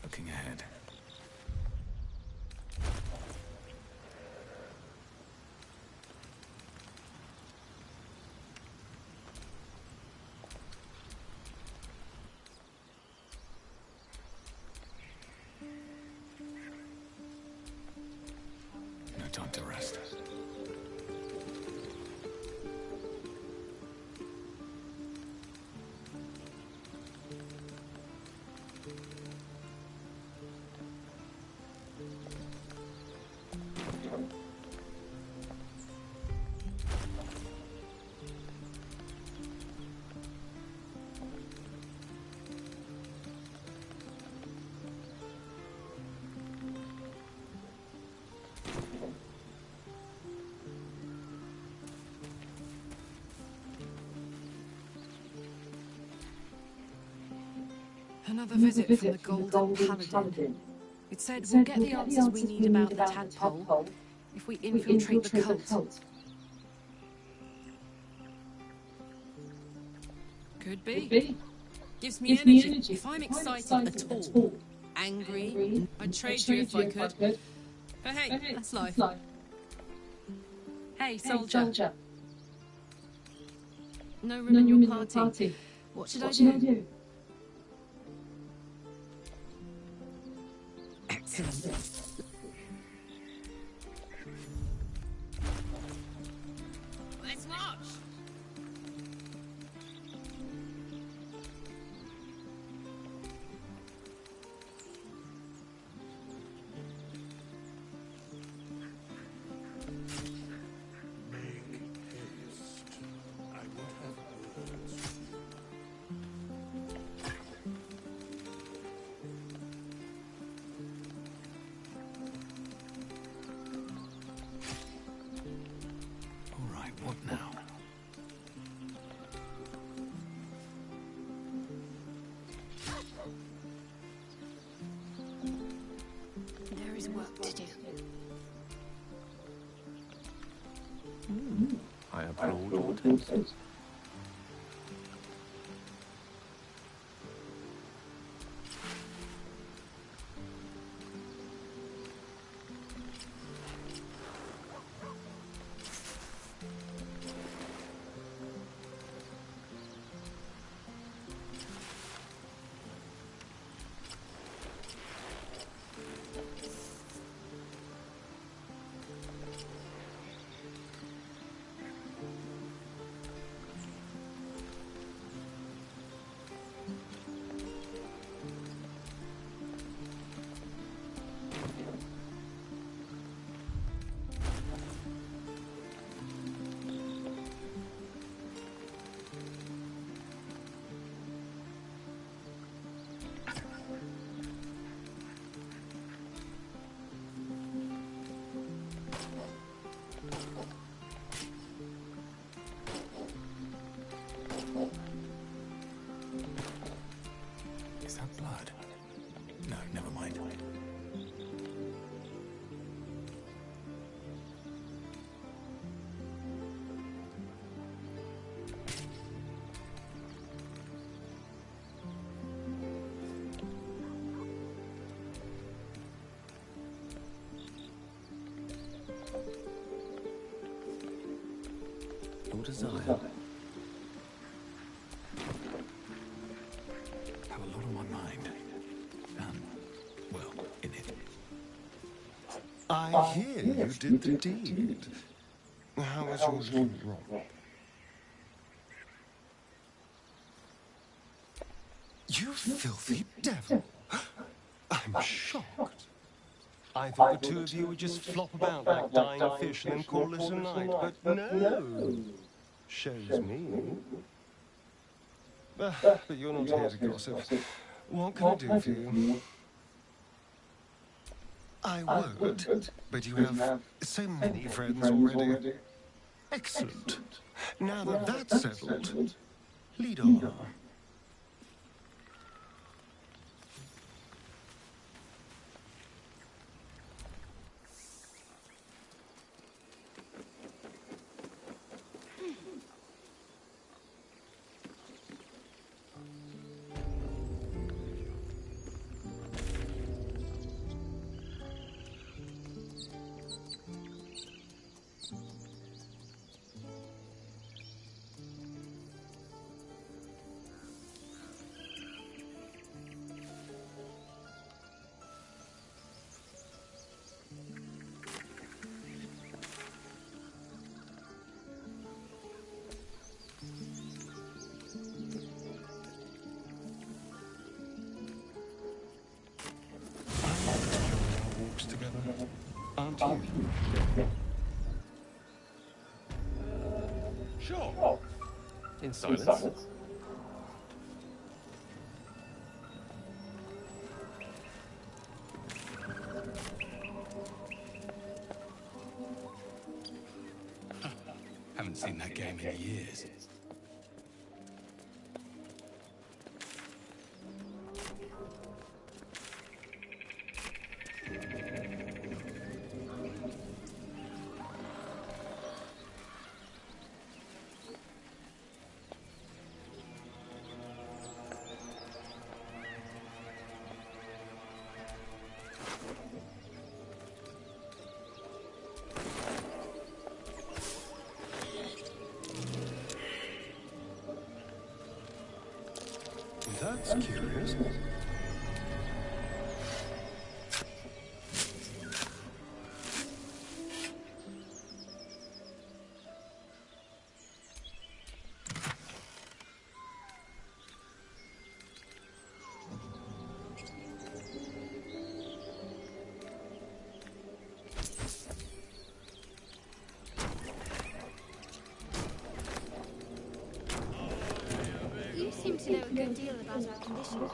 Looking ahead. No time to rest. Another visit from the Golden Paladin. It said we'll get the answers we need about the tadpole if we infiltrate the cult. Could be. Gives me energy. If I'm excited at all, angry, I'd trade you if I could. But hey, that's life. Hey, soldier. No room in your party. What should I do? Excellent. Let's march! Make haste. I would have words. All right, what now? There is work to do. I applaud your taste. Is that blood? No, never mind. Your desire. Have a lot on my mind. Well, in it. I hear you did the deed. How was your little romp? You filthy devil! I'm shocked. I thought the two of you would just flop about like dying fish and then call it a night, but no! Shows me. But you're not here to gossip. What can I do for you? I would, but you have so many friends already. Excellent. Now that that's settled, lead on. Sure. In silence. Haven't seen that game in years. That's curious. You seem to know a good deal about our condition.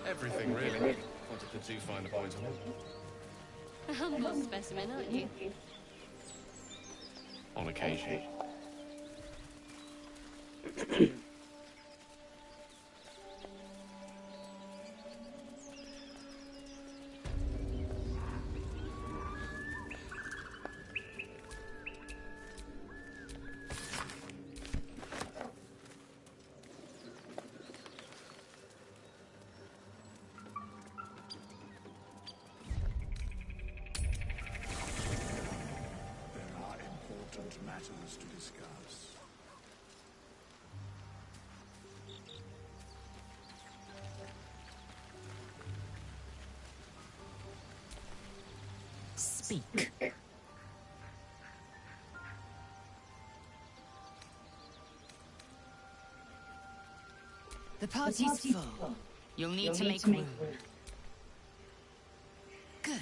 Everything, really. What did the two find a point on? A humble specimen, aren't you? On occasion. There are important matters to discuss. Speak. The party's full. You'll need to make room. Good.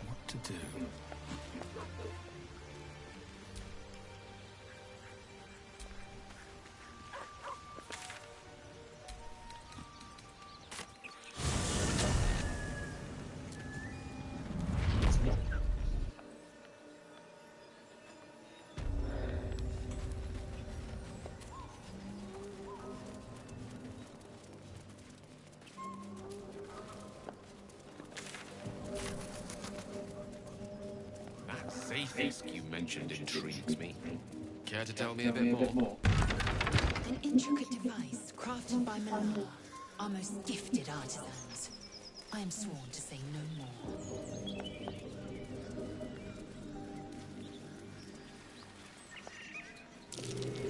What to do? That safe you mentioned intrigues me. Care to tell me a bit more? An intricate device crafted by Millar, our most gifted artisans. I am sworn to say no more.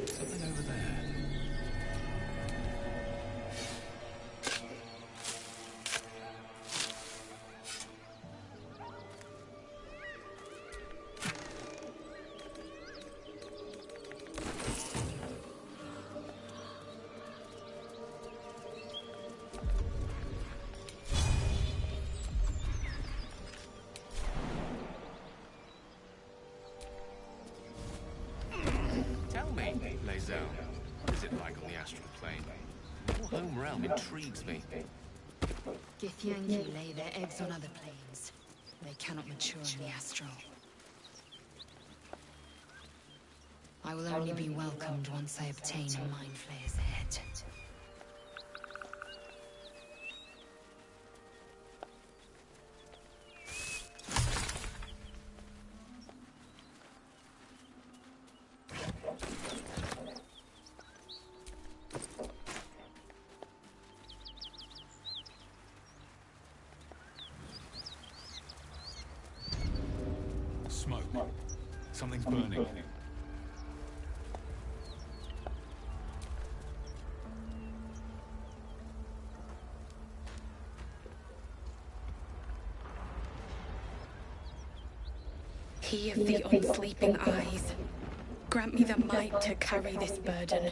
Something over there. Tell me, Lazel, what is it like on the astral plane? Your home realm intrigues me. Githyanki lay their eggs on other planes. They cannot mature in the astral. I will only be welcomed once I obtain a Mind Flayer's head. Something's burning. He of the unsleeping eyes, grant me the might to carry this burden.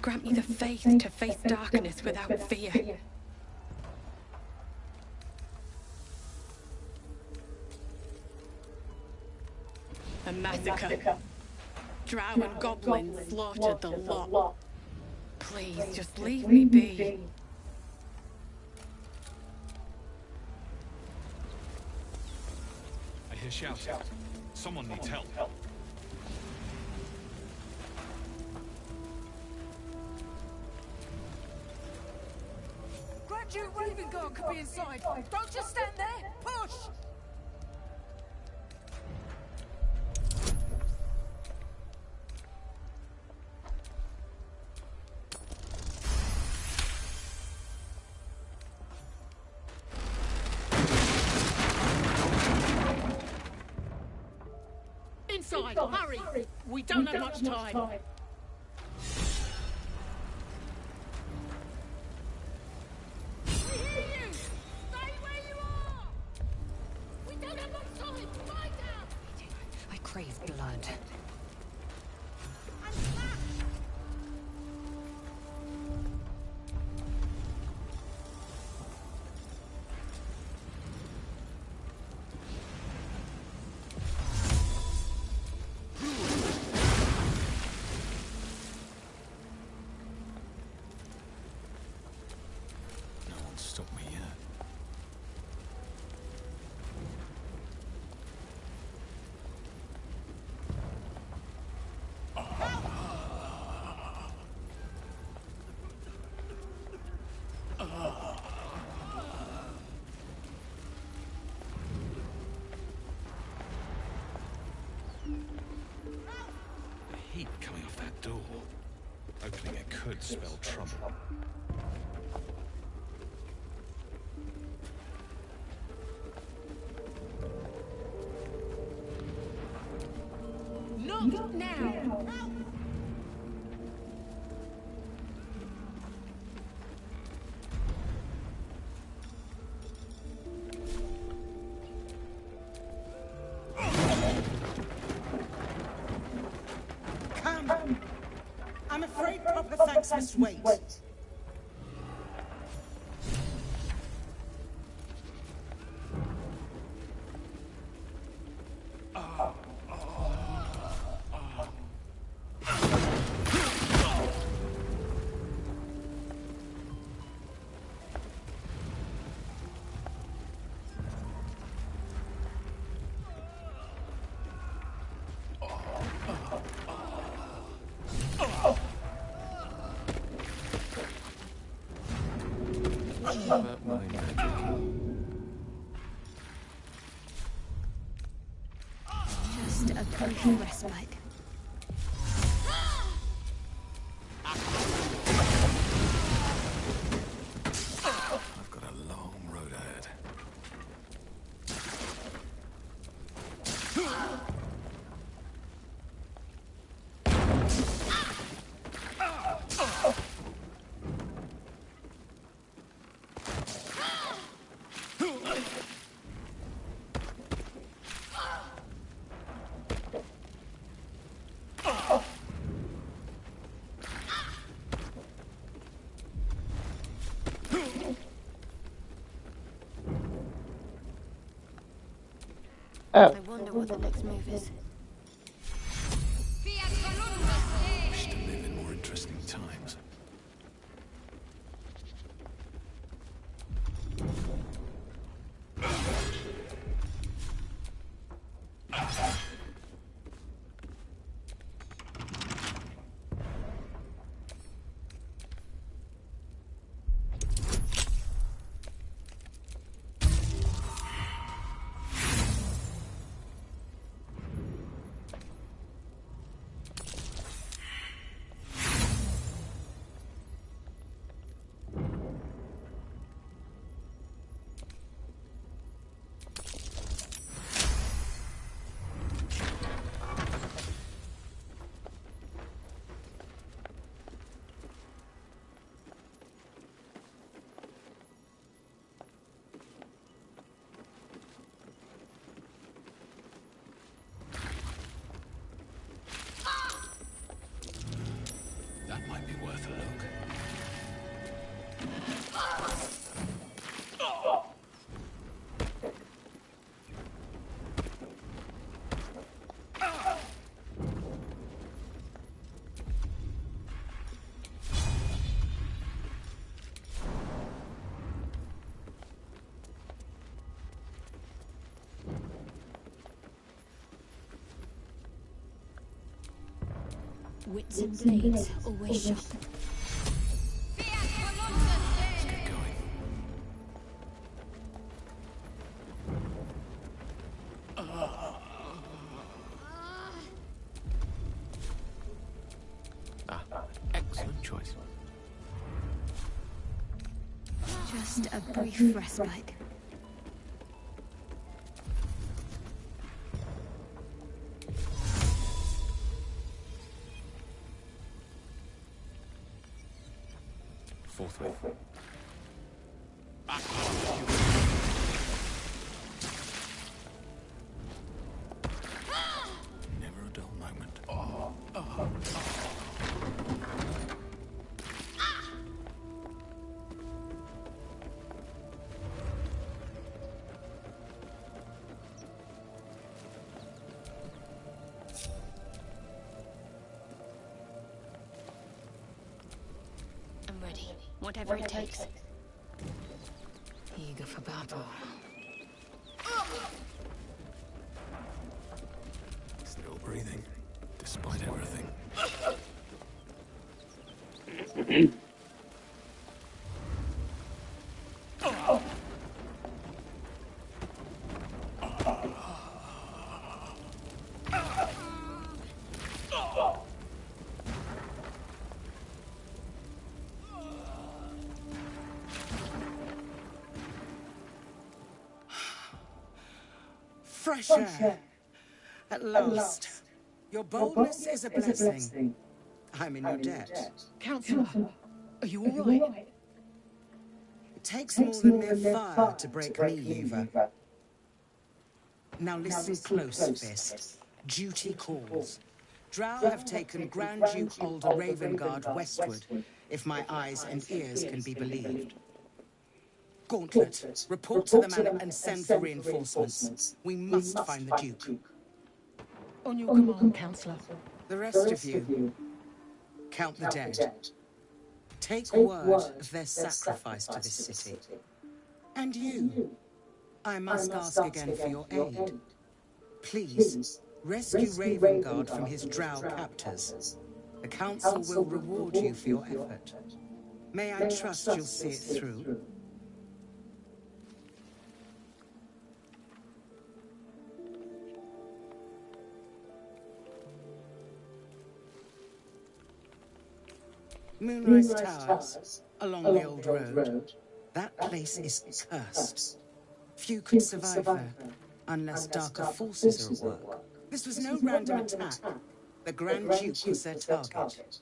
Grant me the faith to face darkness without fear. A massacre. Drow and goblins slaughtered the lot. Please, just leave me be. I hear shouting. Someone needs help. Graduate Raven Guard could be inside. Don't just stand there. Push! Inside, hurry! We don't have much time. We hear you! Stay where you are! We don't have much time! Fight out! I crave blood. And smash! No one's stopped me yet. The heat coming off that door. Opening it could spell trouble. Knock now! Come! I'm afraid proper thanks must wait. About my magic. Just a brief respite. I've got a long road ahead. I wonder what the next move is. Wish to live in more interesting times. Wits and blades always sharp. Let's get going. Excellent choice. Just a brief respite. Forthwith. Never a dull moment. I'm ready. Whatever it takes. Eager for battle. Still breathing, despite everything. Fresh air. At last. Your boldness is a blessing. I'm in your debt. Counselor, are you all right? It takes more than mere fire to break me, Eva. Now listen close, Fist. Duty calls. Drow have taken Grand Duke Alder Ravengard westward, if my eyes and ears can be believed. Gauntlet, report to the manor and send for reinforcements. We must find the Duke. On your command, Counselor. The rest of you, count the dead. Take word of their sacrifice to this city. And you, I must ask again for your aid. Please, rescue Ravengard from his drow captors. The council will reward you for your effort. May I trust you'll see it through? Moonrise Towers, along the old road. That place is cursed. Few could survive there, unless darker forces are at work. This was no random attack. The Grand Duke was their target.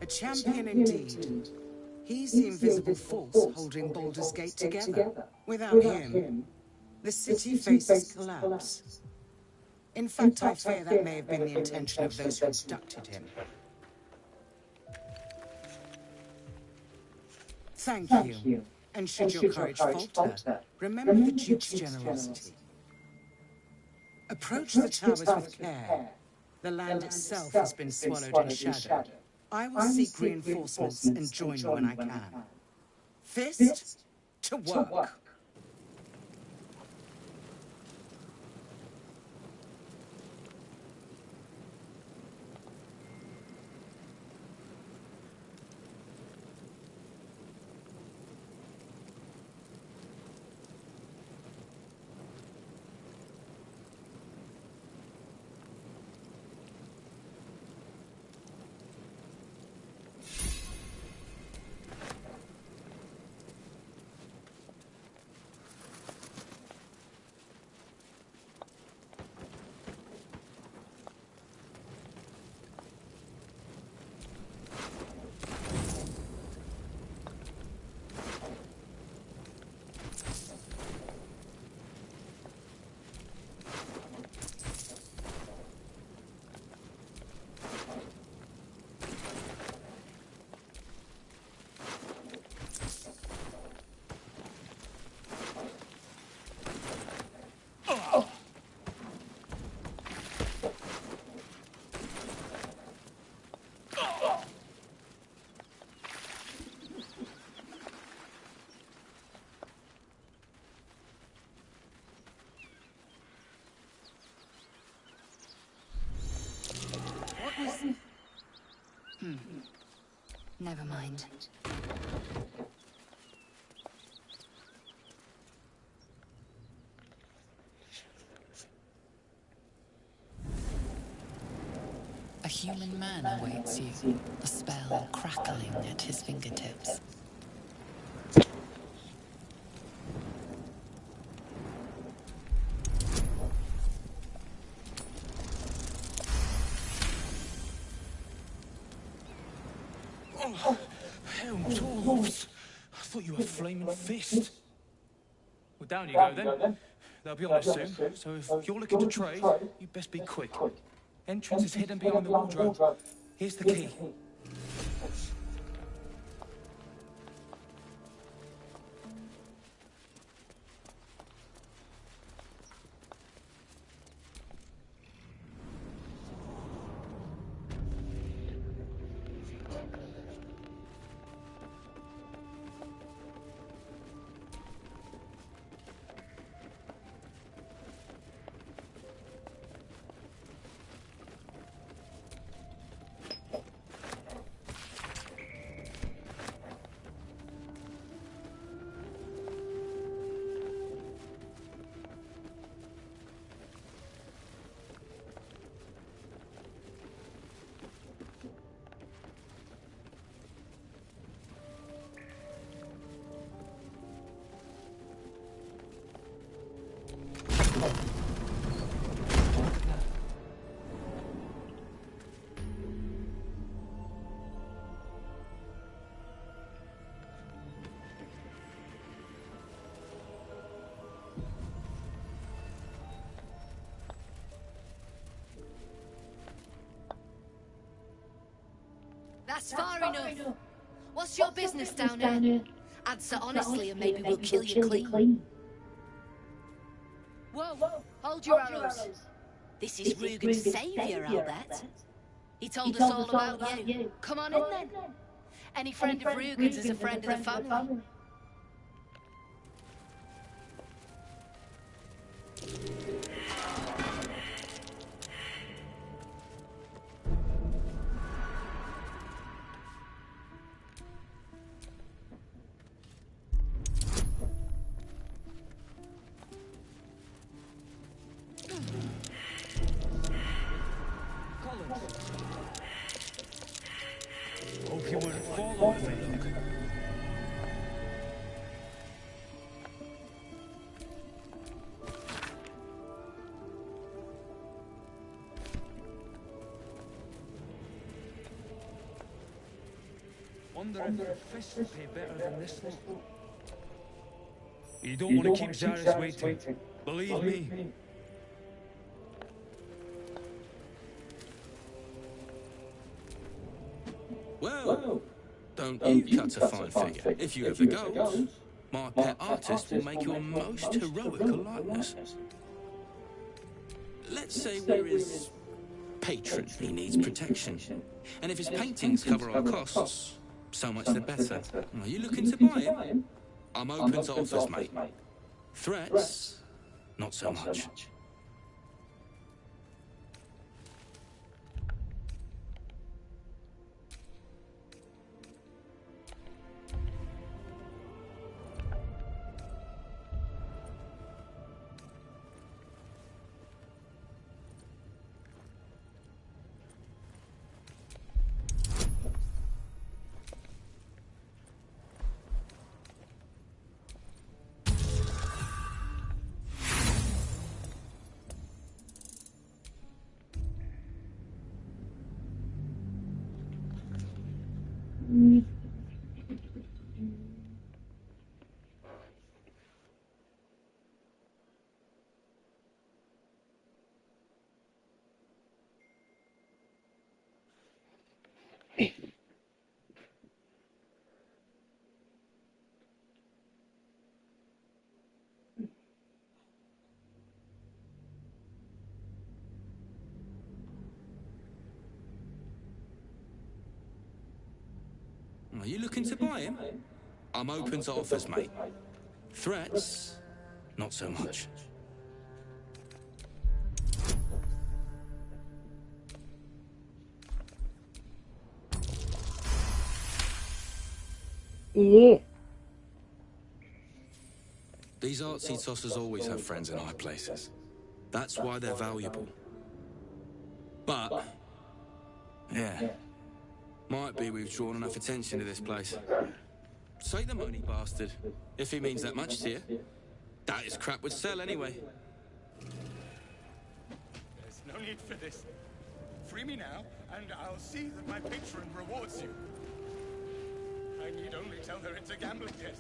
A champion indeed. He's the invisible force holding Baldur's Gate together. Without him, the city faces collapse. In fact, I fear that may have been the intention of those who abducted him. Thank you. And should your courage falter, remember the Duke's generosity. Approach the towers with care. The land itself has been swallowed in shadow. I will seek reinforcements and join you when I can. Fist to work. was... Never mind. A human man awaits you, a spell crackling at his fingertips. Oh, hell, dwarves. I thought you were flaming fist. Well, down you go then. They'll be on us soon, so if you're looking to trade, you best be quick. Entrance is hidden behind the wardrobe. Here's the key. That's far enough. What's your business down here? Answer honestly and maybe we'll kill you clean. Whoa, hold your arrows. This is Rugen's saviour, I'll bet. He told us all about you. Come on in then. Any friend of Rugen's is a friend of the family. Hope you wouldn't follow me. Wonder if the fish will pay better than this one. You don't want to keep Zaris waiting. Believe me. Well, don't you cut a fine figure. If you have the goals, my pet artist will make you a most heroical likeness. Let's say we're his patron. He needs protection. And if his paintings cover our costs, so much the better. Are you looking to buy him? I'm open to offers, mate. Threats, not so much. Are you looking to buy him? I'm open to offers, mate. Threats, not so much. Yeah. These artsy tossers always have friends in high places. That's why they're valuable. But, yeah, might be we've drawn enough attention to this place. Say the money, bastard, if he means that much to you. That is crap would sell anyway. There's no need for this. Free me now, and I'll see that my patron rewards you. I need only tell her it's a gambling debt.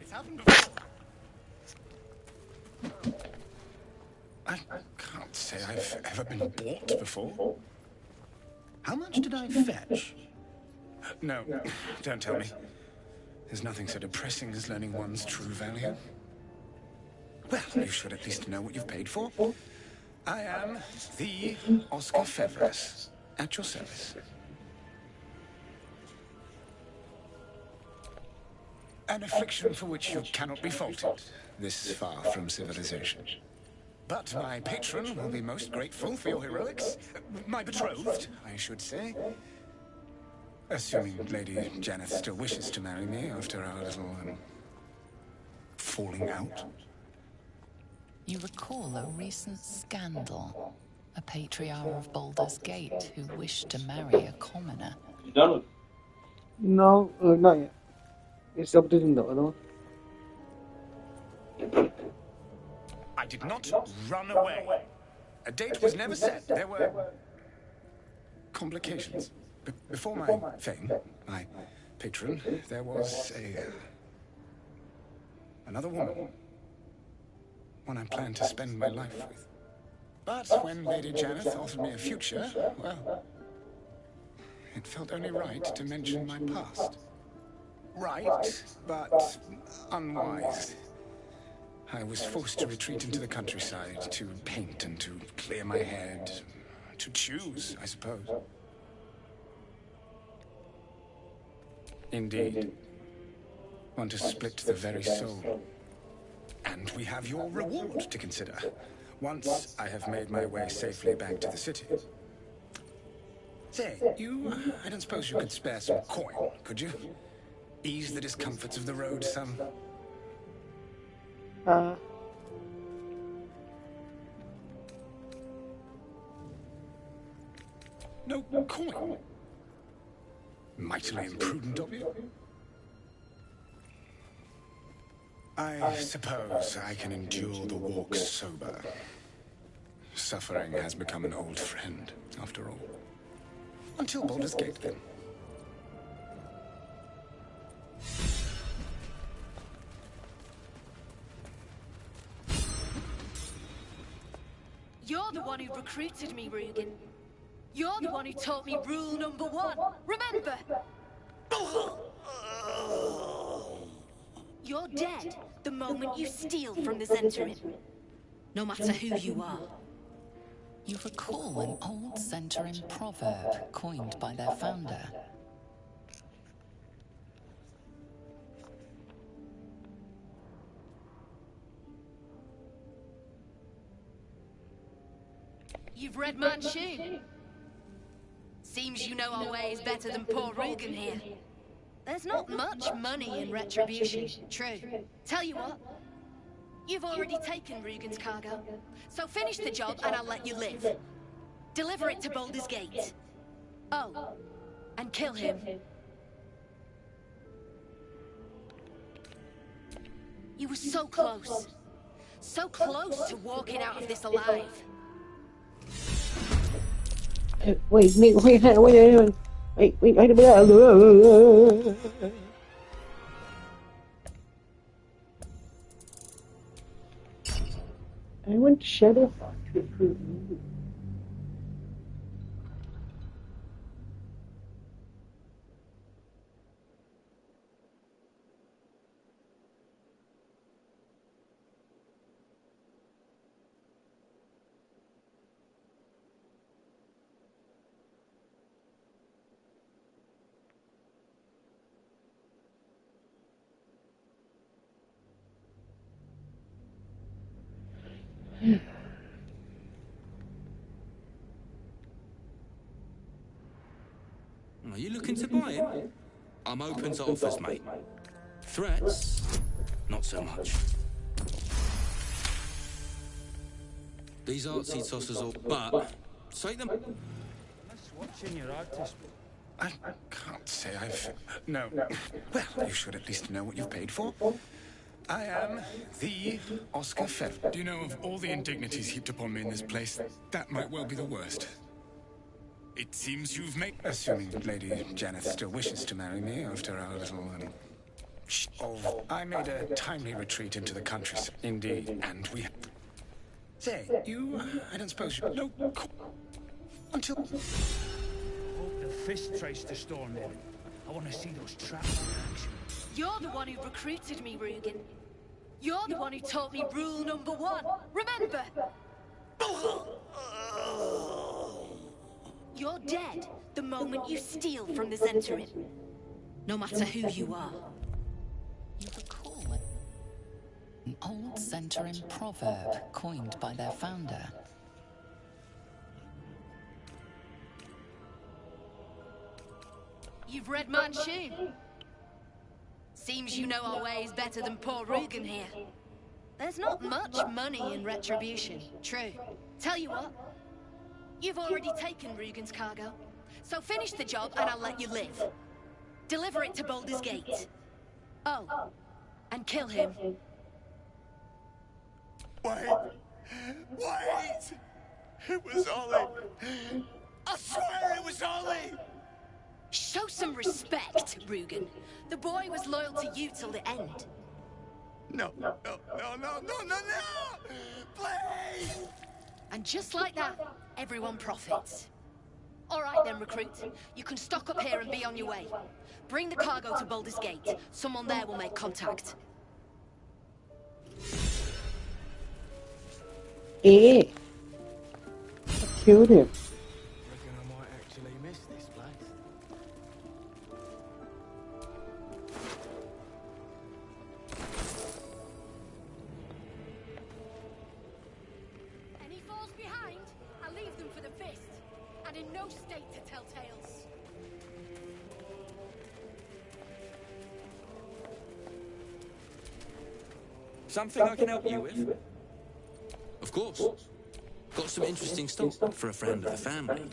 It's happened before. I can't say I've ever been bought before. How much did I fetch? No, don't tell me. There's nothing so depressing as learning one's true value. Well, you should at least know what you've paid for. I am the Oscar Fevres, at your service. An affliction for which you cannot be faulted, this far from civilization. But my patron will be most grateful for your heroics. My betrothed, I should say. Assuming Lady Janeth still wishes to marry me after our little, falling out. You recall a recent scandal. A patriarch of Baldur's Gate who wished to marry a commoner. No, not yet. It's up to though. I did not run away. A date was never set. There were complications. Before my fame, my patron, there was another woman. One I planned to spend my life with. But when Lady Janeth offered me a future, well, it felt only right to mention my past. Right, but unwise. I was forced to retreat into the countryside, to paint and to clear my head, to choose, I suppose. Indeed. One to split the very soul. And we have your reward to consider, once I have made my way safely back to the city. Say, I don't suppose you could spare some coin, could you? Ease the discomforts of the road some. No coin? Mightily imprudent of you. I suppose I can endure the walk sober. Suffering has become an old friend, after all. Until Baldur's Gate, then. You're the one who recruited me, Rugen. You're the one who taught me rule number 1. Remember? You're dead the moment you steal from the Zentarim. No matter who you are. You recall an old Zentarim proverb coined by their founder. You've read Manchun. Seems you know our ways better than poor Rugen here. There's not much money in retribution, true. Tell you what, you've already taken Rugen's cargo, so finish the job and I'll let you live. Deliver it to Baldur's Gate. Oh, and kill him. You were so close. So close to walking out of this alive. Wait, I want to shut up. Are you looking to buy him? I'm open to offers, mate. Threats? Not so much. These artsy tossers all... But, say them... Watching your artist. I can't say I've... No. Well, you should at least know what you've paid for. I am the Oscar Fev. Do you know, of all the indignities heaped upon me in this place, that might well be the worst. It seems you've made... Assuming Lady Janeth still wishes to marry me after our little, I made a timely retreat into the countryside. Indeed, and we... Say, you... I don't suppose you... No... Until... Hope the fist tries to storm in. I want to see those traps in action. You're the one who recruited me, Rugen. You're the one who taught me rule number 1. Remember? You're dead the moment you steal from the Zentarim. No matter who you are. You recall an old Zentarim proverb coined by their founder. You've read Manchun. Seems you know our ways better than poor Rugen here. There's not much money in retribution, true. Tell you what, you've already taken Rugen's cargo, so finish the job and I'll let you live. Deliver it to Baldur's Gate. Oh, and kill him. Wait! Wait! It was Ollie! I swear it was Ollie! Show some respect, Rugen. The boy was loyal to you till the end. No, no, no, no, no, no, no! Please! And just like that, everyone profits. All right then, recruit. You can stock up here and be on your way. Bring the cargo to Baldur's Gate. Someone there will make contact. I killed him. Reckon I might actually miss this place. Any falls behind, I leave them for the fist. And in no state to tell tales. Something I can help you with? Of course. Got some interesting stuff for a friend of the family.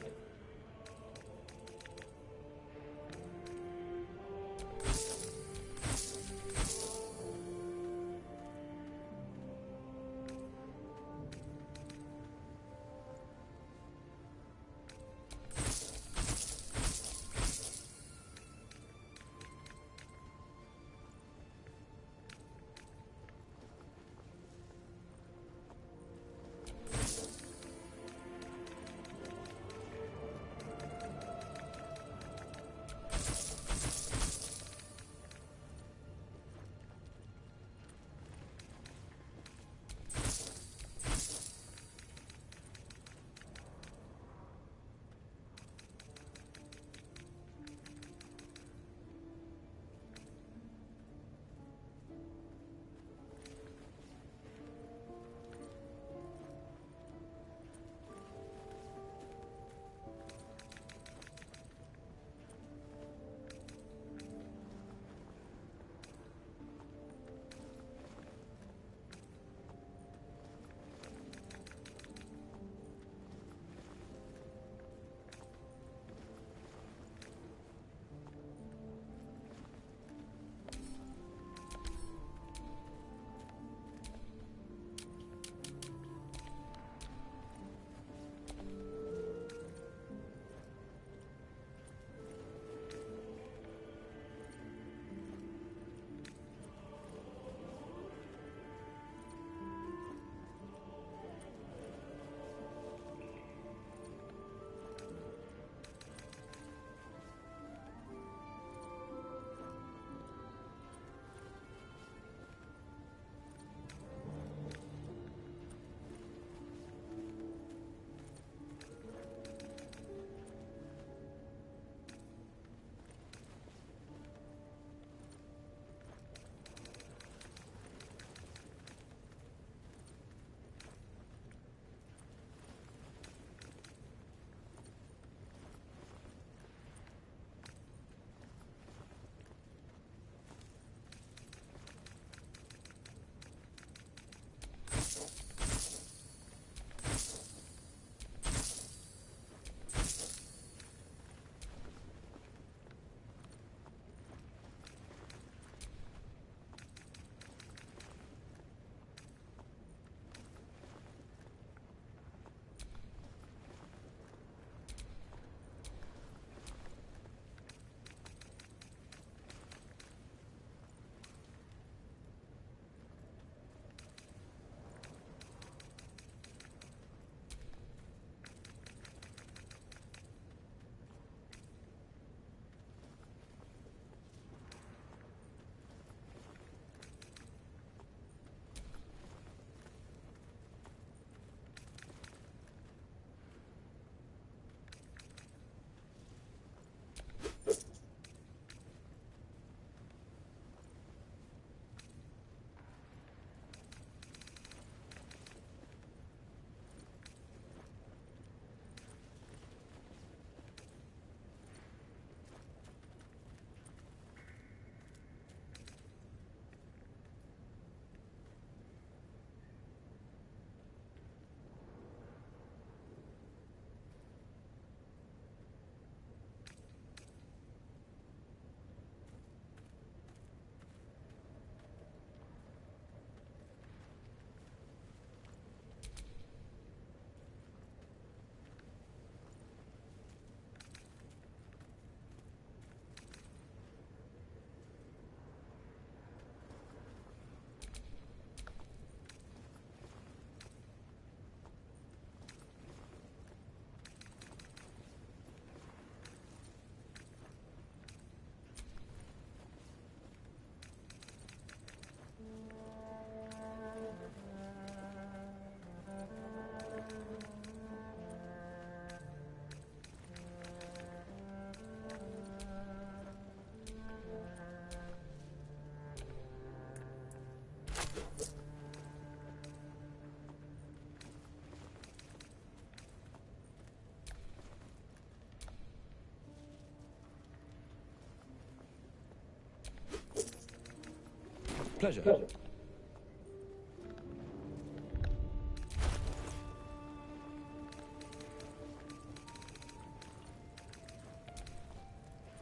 Pleasure.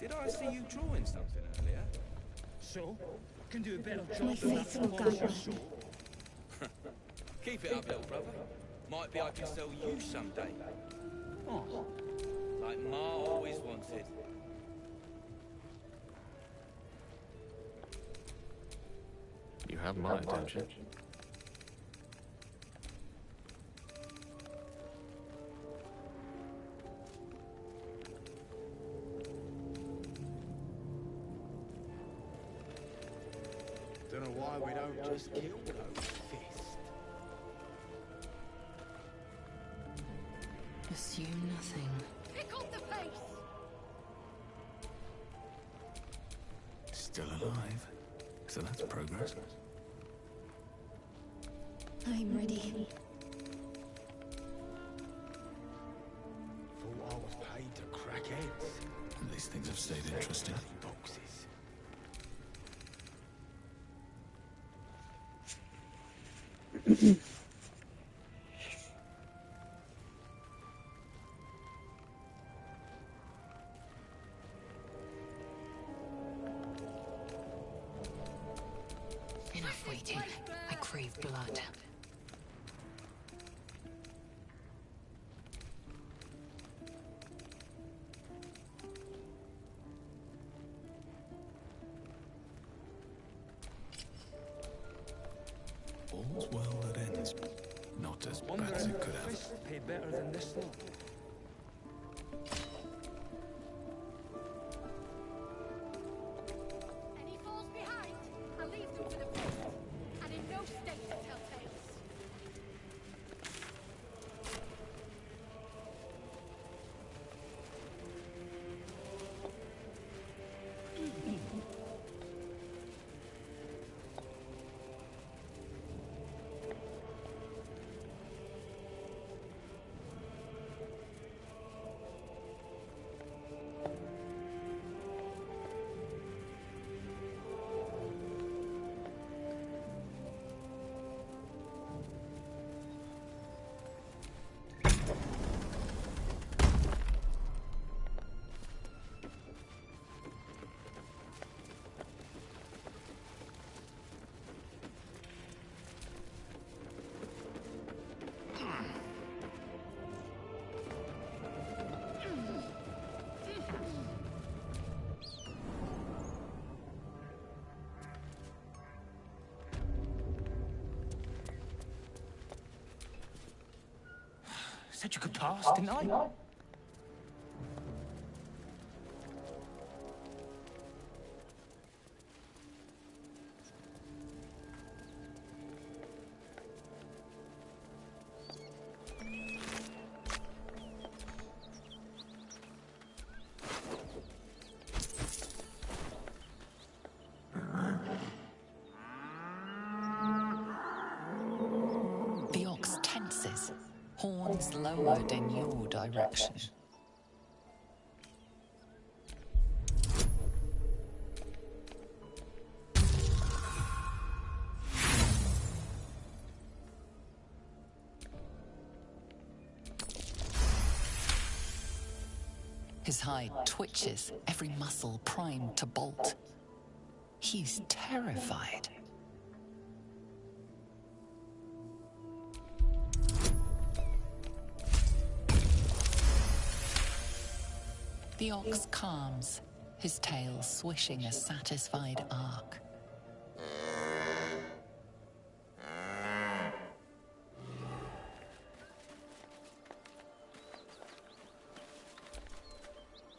Did I see you drawing something earlier? So? Can do a better job than that polisher saw. Keep it up, little brother. Might be I can sell you someday. Oh. Like Ma always wanted. You have my attention. Don't know why we don't just kill those fists. Assume nothing. Pick up the pace! Still alive. So that's progress. I'm ready. Thought I was paid to crack heads. At least things have stayed interesting. Boxes. Enough waiting. I crave blood. All's well that ends. Not as bad as it could have. Pay better than this lot. Any falls behind, I'll leave them for the fifth. And in no state to tell tales. Said you could pass, didn't I? The ox tenses, horns lowered in your direction. His hide twitches, every muscle primed to bolt. He's terrified. The ox calms, his tail swishing a satisfied arc.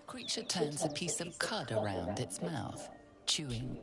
Creature turns a piece of cud around its mouth, chewing.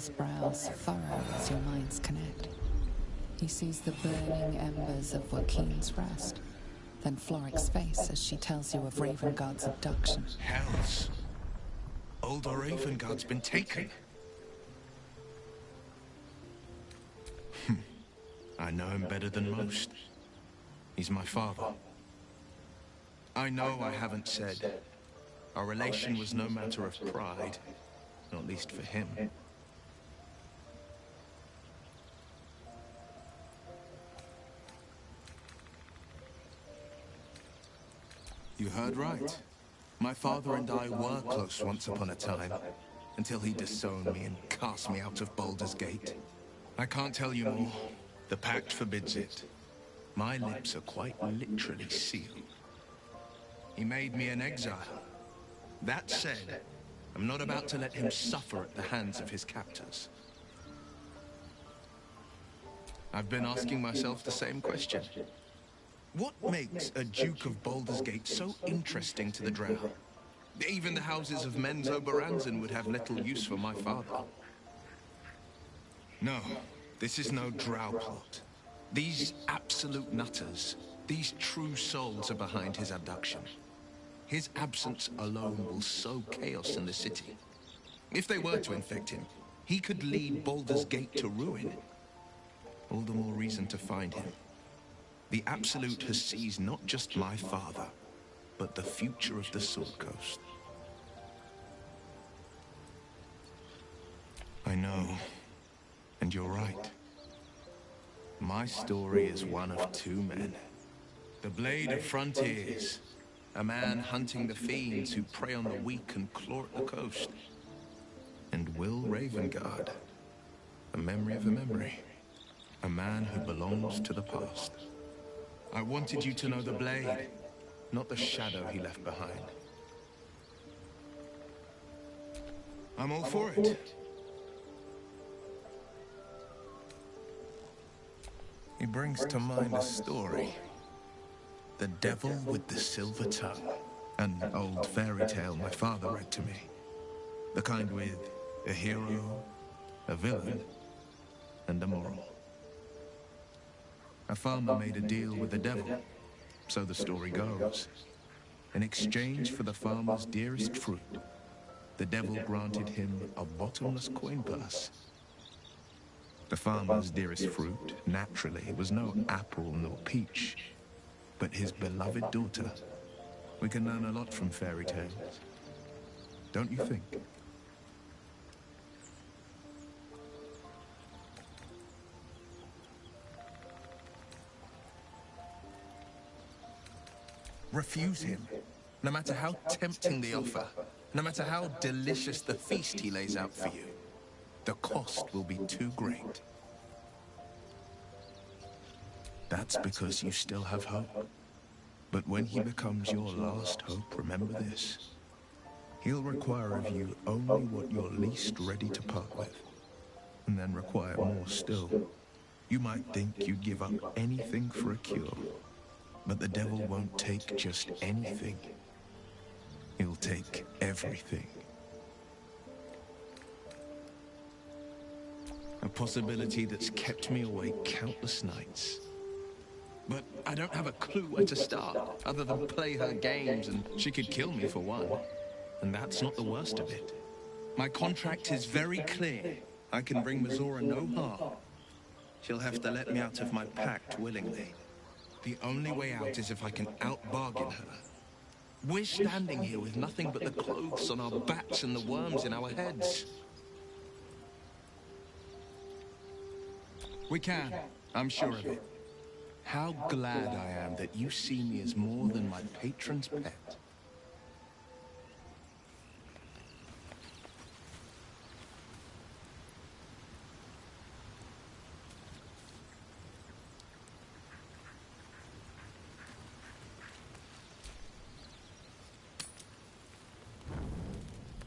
Ravenguard's brows furrow as your minds connect. He sees the burning embers of Joaquin's rest, then Floric's face as she tells you of Ravenguard's abduction. Hells! Old Ravenguard's been taken. I know him better than most. He's my father. I know I haven't said. Our relation was no matter of pride, not least for him. You heard right. My father and I were close once upon a time, until he disowned me and cast me out of Baldur's Gate. I can't tell you more. The pact forbids it. My lips are quite literally sealed. He made me an exile. That said, I'm not about to let him suffer at the hands of his captors. I've been asking myself the same question. What makes a Duke of Baldur's Gate so interesting to the Drow? Even the houses of Menzoberranzan would have little use for my father. No, this is no Drow plot. These absolute nutters, these true souls are behind his abduction. His absence alone will sow chaos in the city. If they were to infect him, he could lead Baldur's Gate to ruin. All the more reason to find him. The Absolute has seized not just my father, but the future of the Sword Coast. I know, and you're right. My story is one of two men. The Blade of Frontiers, a man hunting the fiends who prey on the weak and claw at the coast. And Will Ravenguard, a memory of a memory, a man who belongs to the past. I wanted you to know the Blade, not the shadow he left behind. I'm all for it. He brings to mind a story. The Devil with the Silver Tongue. An old fairy tale my father read to me. The kind with a hero, a villain, and a moral. A farmer made a deal with the devil, so the story goes. In exchange for the farmer's dearest fruit, the devil granted him a bottomless coin purse. The farmer's dearest fruit, naturally, was no apple nor peach, but his beloved daughter. We can learn a lot from fairy tales, don't you think? Refuse him, no matter how tempting the offer, no matter how delicious the feast he lays out for you. The cost will be too great. That's because you still have hope. But when he becomes your last hope, remember this. He'll require of you only what you're least ready to part with, and then require more still. You might think you'd give up anything for a cure, but the devil won't take just anything. He'll take everything. A possibility that's kept me awake countless nights. But I don't have a clue where to start, other than play her games, and she could kill me for one. And that's not the worst of it. My contract is very clear. I can bring Mizora no harm. She'll have to let me out of my pact willingly. The only way out is if I can out-bargain her. We're standing here with nothing but the clothes on our backs and the worms in our heads. We can. I'm sure of it. How glad I am that you see me as more than my patron's pet.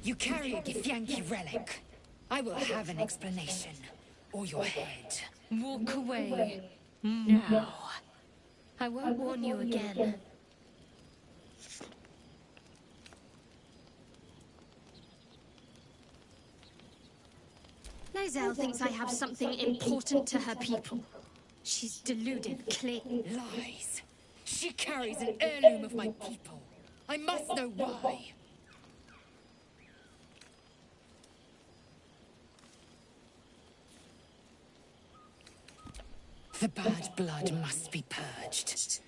You carry a Githyanki relic. I will have an explanation. Or your head. Walk away. Now. I won't warn you again. Now Lae'zel thinks I have something important to her people. She's deluded, clear. Lies. She carries an heirloom of my people. I must know why. The bad blood must be purged.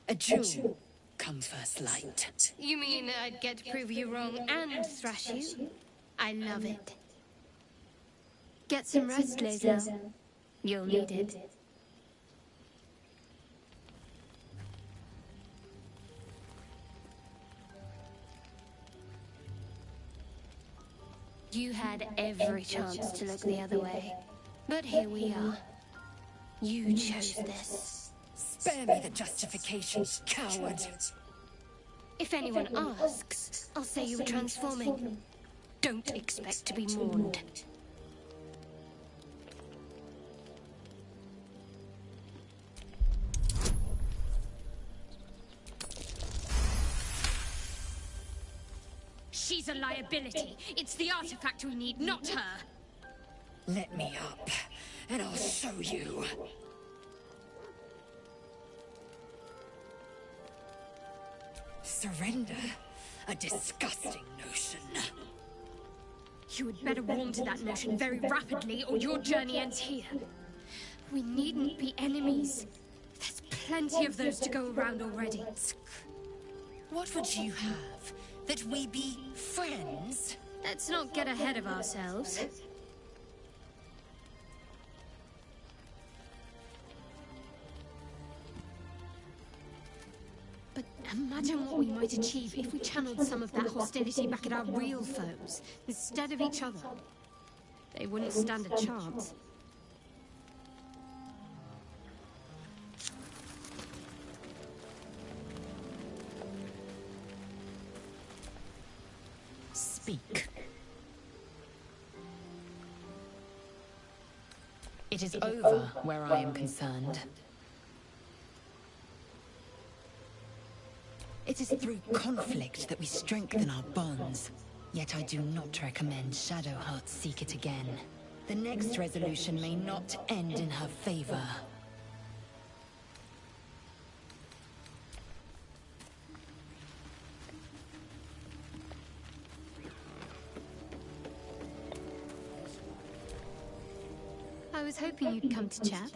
A jewel come first light. You mean I'd get to prove you wrong and thrash you? I love it. Get some rest, Lae'zel. You'll need it. You had every chance to look the other way. But here we are. You chose this. Spare me the justifications, coward. If anyone asks, I'll say you were transforming. Don't expect to be mourned. She's a liability. It's the artifact we need, not her. Let me up, and I'll show you. Surrender? A disgusting notion. You had better warm to that notion very rapidly, or your journey ends here. We needn't be enemies. There's plenty of those to go around already. What would you have? That we be friends? Let's not get ahead of ourselves. But imagine what we might achieve if we channeled some of that hostility back at our real foes, instead of each other. They wouldn't stand a chance. Speak. It is over where I am concerned. It is through conflict that we strengthen our bonds. Yet I do not recommend Shadowheart seek it again. The next resolution may not end in her favor. I was hoping you'd come to chat.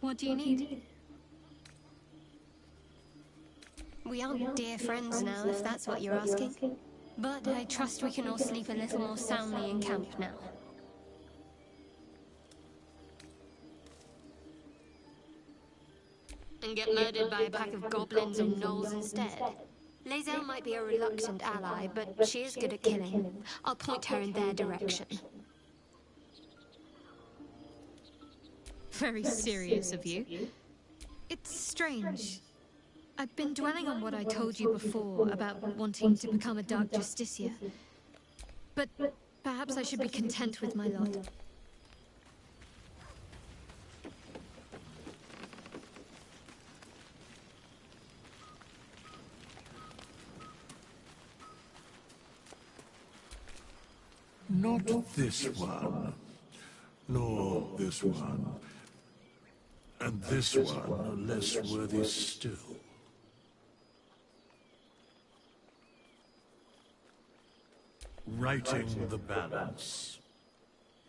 What do you need? We aren't dear friends now, if that's what you're asking. But I trust we can all sleep a little more soundly in camp now. And get murdered by a pack of goblins or gnolls instead. Lae'zel might be a reluctant ally, but she is good at killing. I'll point her in their direction. Very serious of you. It's strange. I've been dwelling on what I told you before about wanting to become a Dark Justiciar. But perhaps I should be content with my lot. Not this one, nor this one, and this one are less worthy still. Righting the balance.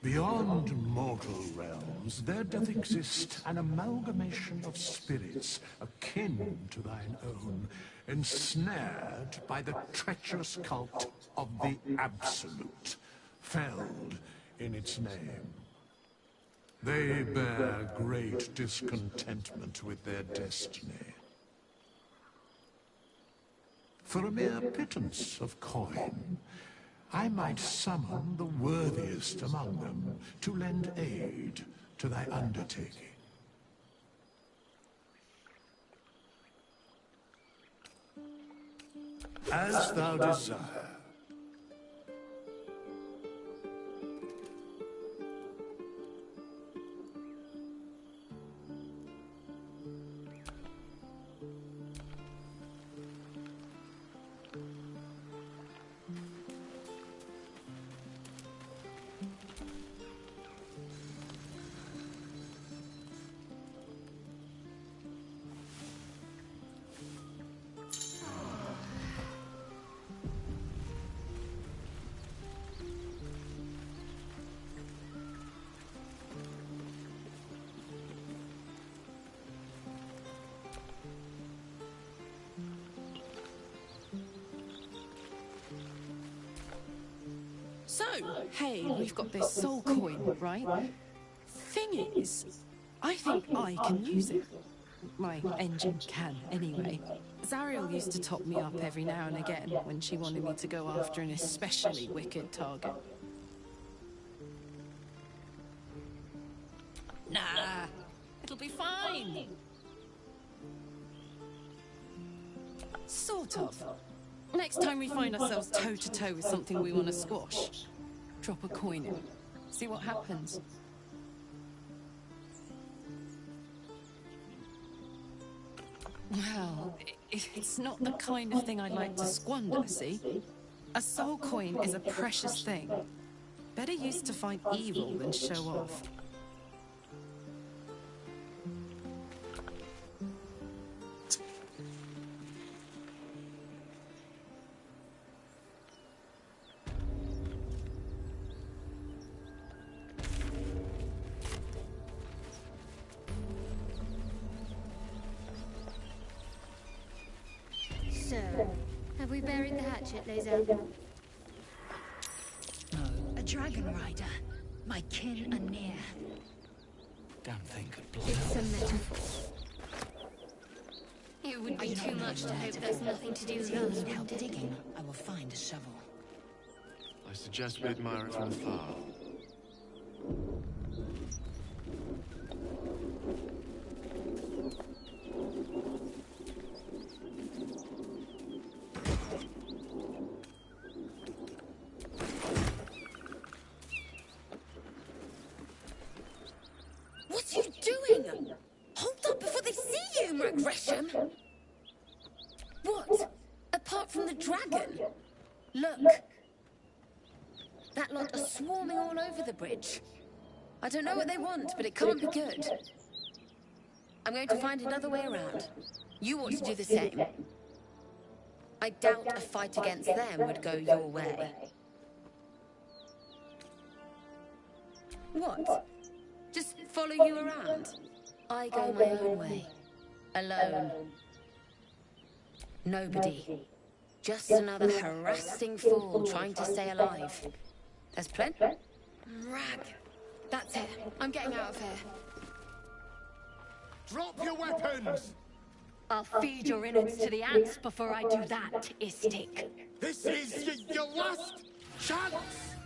Beyond mortal realms, there doth exist an amalgamation of spirits akin to thine own, ensnared by the treacherous cult of the Absolute, felled in its name. They bear great discontentment with their destiny. For a mere pittance of coin, I might summon the worthiest among them to lend aid to thy undertaking. As thou desire. So, hey, we've got this soul coin, right? Thing is, I think I can use it. My engine can, anyway. Zariel used to top me up every now and again when she wanted me to go after an especially wicked target. Nah, it'll be fine. Sort of. Next time we find ourselves toe-to-toe with something we want to squash, drop a coin in. See what happens. Well, it's not the kind of thing I'd like to squander, see? A soul coin is a precious thing. Better used to fight evil than show off. So, have we buried the hatchet, Lae'zel? No, a dragon rider. My kin are near. Damn thing could blow. It's a metaphor. It would be too much to hope there's nothing to do with If you us. need help digging, I will find a shovel. I suggest we admire it from afar. What are you doing? Hold up before they see you, Gresham. What? Apart from the dragon? Look. That lot are swarming all over the bridge. I don't know what they want, but it can't be good. I'm going to find another way around. You ought to do the same. I doubt a fight against them would go your way. What? Just follow you around? I go my own way. Alone. Nobody. Just another harassing fool trying to stay alive. There's plenty. Rag. That's it. I'm getting out of here. Drop your weapons! I'll feed your innards to the ants before I do that, Istik. This is your last chance!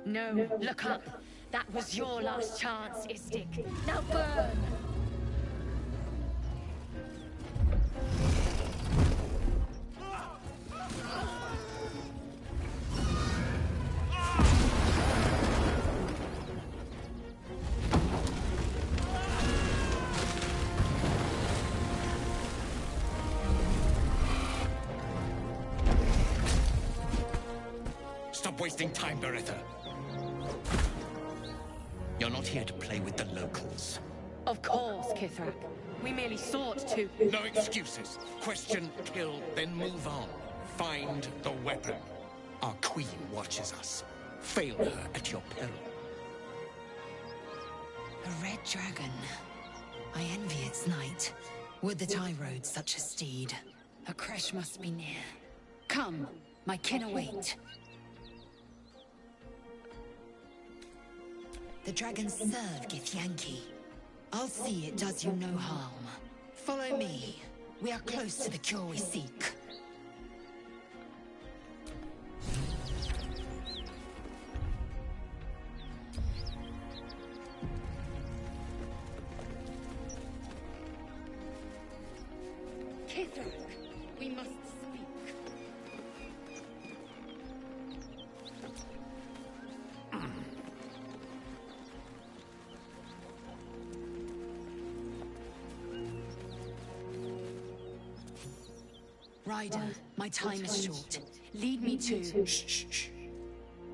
No, look up. That was your last chance, Istik. Now burn! Stop wasting time, Beretta. You're not here to play with the locals. Of course, Kithrak. We merely sought to... No excuses. Question, kill, then move on. Find the weapon. Our queen watches us. Fail her at your peril. A red dragon. I envy its knight. Would that I rode such a steed. A crash must be near. Come, my kin await. The dragons serve Githyanki. I'll see it does you no harm. Follow me. We are close to the cure we seek. Kithrak, we must speak. Ryder, my time is short. Lead me to... Shh.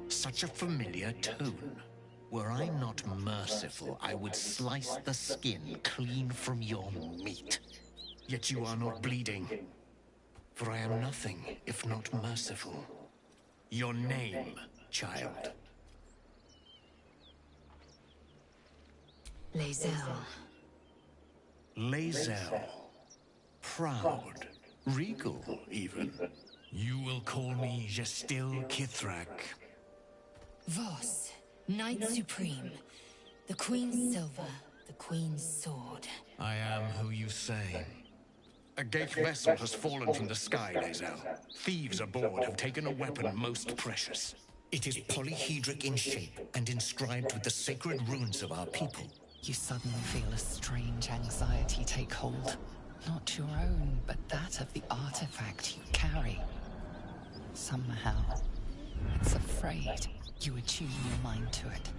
Such a familiar tone. Were I not merciful, I would slice the skin clean from your meat. Yet you are not bleeding. For I am nothing if not merciful. Your name, child. Lae'zel. Lae'zel. Proud. Regal, even. You will call me Gestil Kithrak. Voss, Knight Supreme. The Queen's silver, the Queen's sword. I am who you say. A Ghaik vessel has fallen from the sky, Lae'zel. Thieves aboard have taken a weapon most precious. It is polyhedric in shape and inscribed with the sacred runes of our people. You suddenly feel a strange anxiety take hold. Not your own, but that of the artifact you carry. Somehow, it's afraid. You attune your mind to it.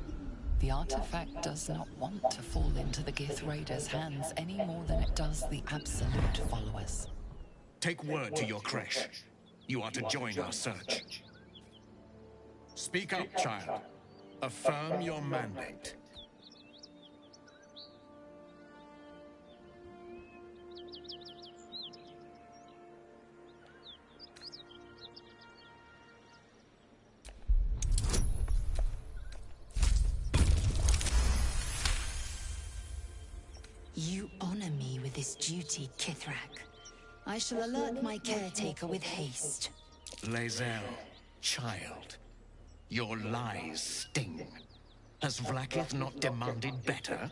The artifact does not want to fall into the Gith Raiders' hands any more than it does the Absolute followers. Take word to your creche. You are to join our search. Speak up, child. Affirm your mandate. You honor me with this duty, Kithrak. I shall alert my caretaker with haste. Lae'zel, child, your lies sting. Has Vlaakith not demanded better?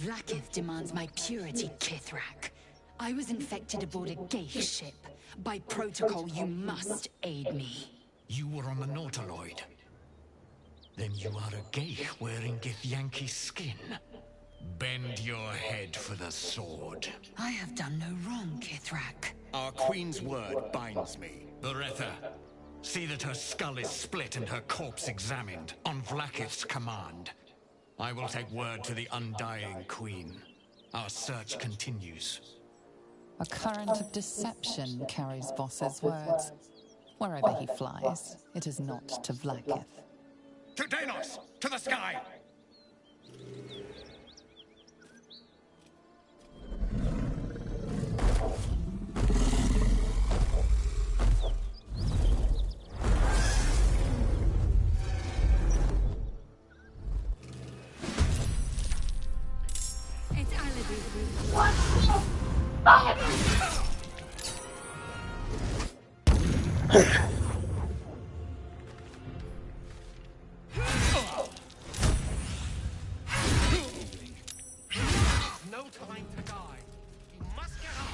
Vlaakith demands my purity, Kithrak. I was infected aboard a Ghaik ship. By protocol, you must aid me. You were on the Nautiloid. Then you are a Ghaik wearing Githyanki skin. Bend your head for the sword. I have done no wrong, Kithrak. Our Queen's word binds me. Beretha, see that her skull is split and her corpse examined, on Vlaakith's command. I will take word to the Undying Queen. Our search continues. A current of deception carries Voss's words. Wherever he flies, it is not to Vlaakith. To Danos! To the sky! It's Alibi. No time to die. You must get up.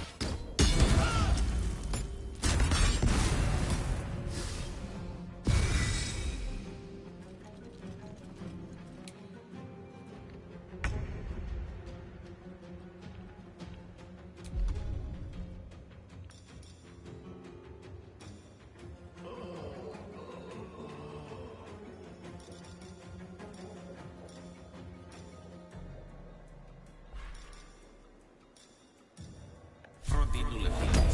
Pronti nulle fine.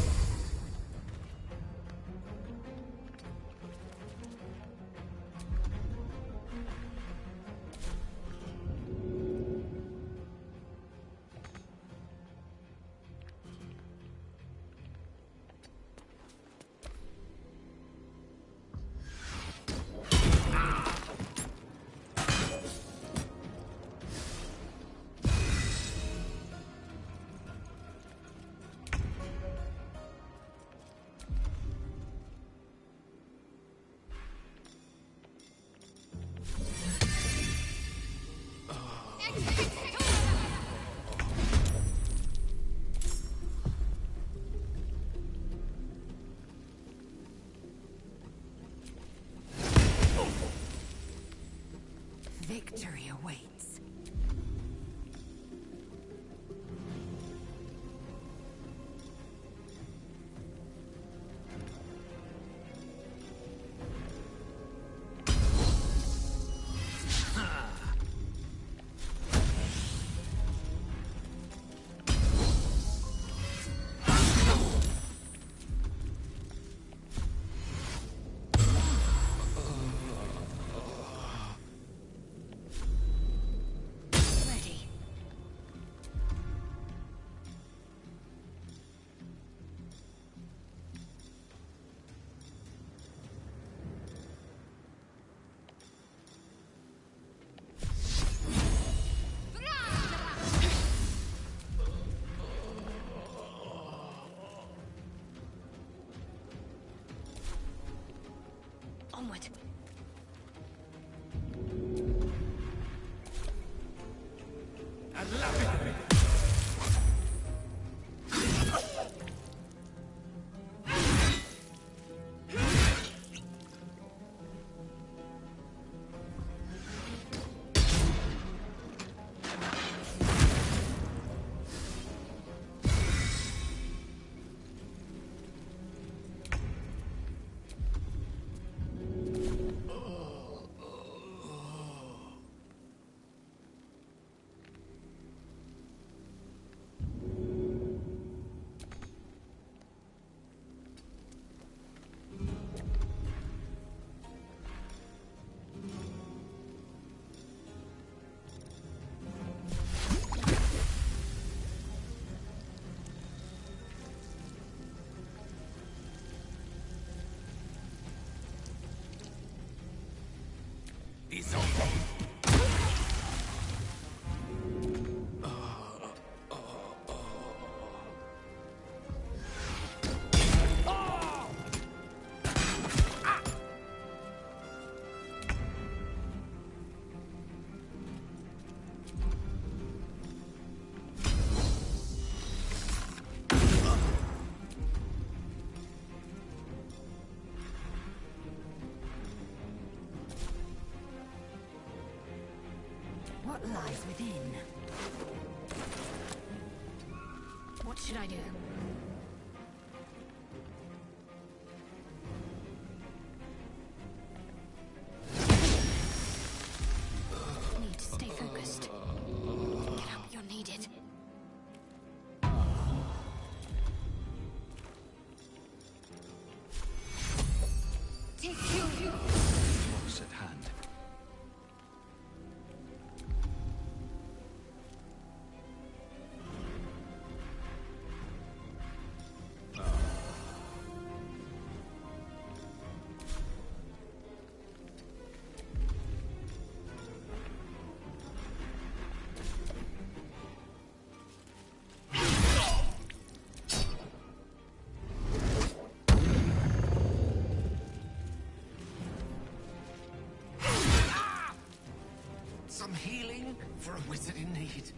Victory awaits. Onward. What lies within? What should I do? Need to stay focused. Get up, you're needed. Take you. Close at hand. Some healing for a wizard in need.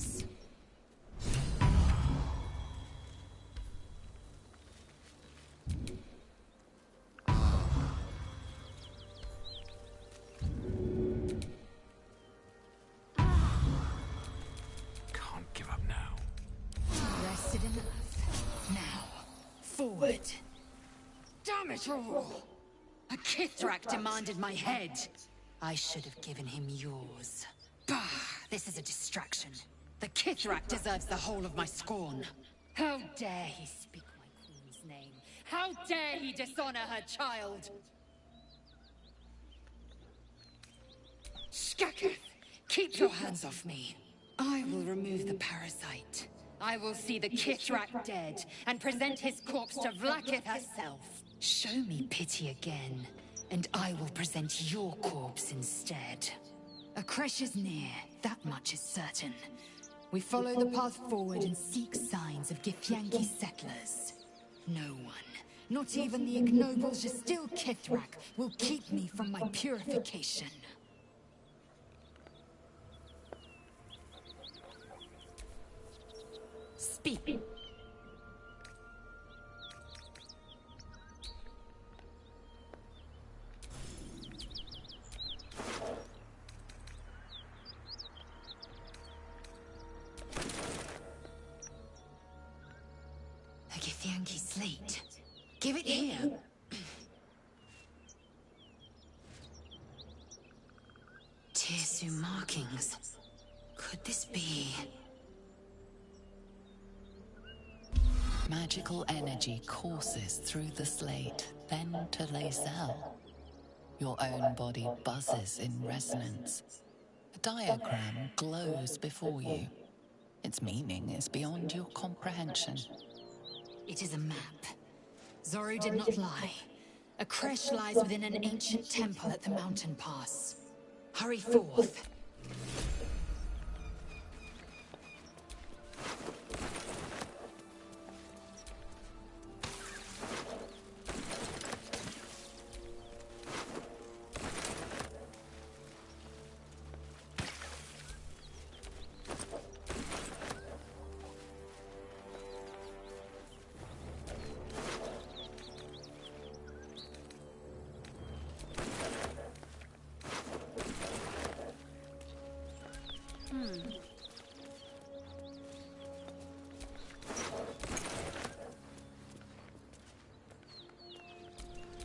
us. Can't give up now. Rested enough. Now, forward. Damn it all! A Kithrak demanded my head. I should have given him yours. Bah! This is a distraction. The Kithrak deserves the whole of my scorn. How dare he speak my queen's name? How dare he dishonor her child? Skaketh! Keep your hands off me. I will remove the parasite. I will see the Kithrak dead and present his corpse to Vlaakith herself. Show me pity again, and I will present your corpse instead. A creche is near, that much is certain. We follow the path forward and seek signs of Githyanki settlers. No one, not even the ignoble Jastil Kithrak, will keep me from my purification. Speak. The Githyanki slate. Give it here. Tirsu markings. Could this be... Magical energy courses through the slate, then to Lae'zel. Your own body buzzes in resonance. A diagram glows before you. Its meaning is beyond your comprehension. It is a map. Zoru did not lie. A creche lies within an ancient temple at the mountain pass. Hurry forth.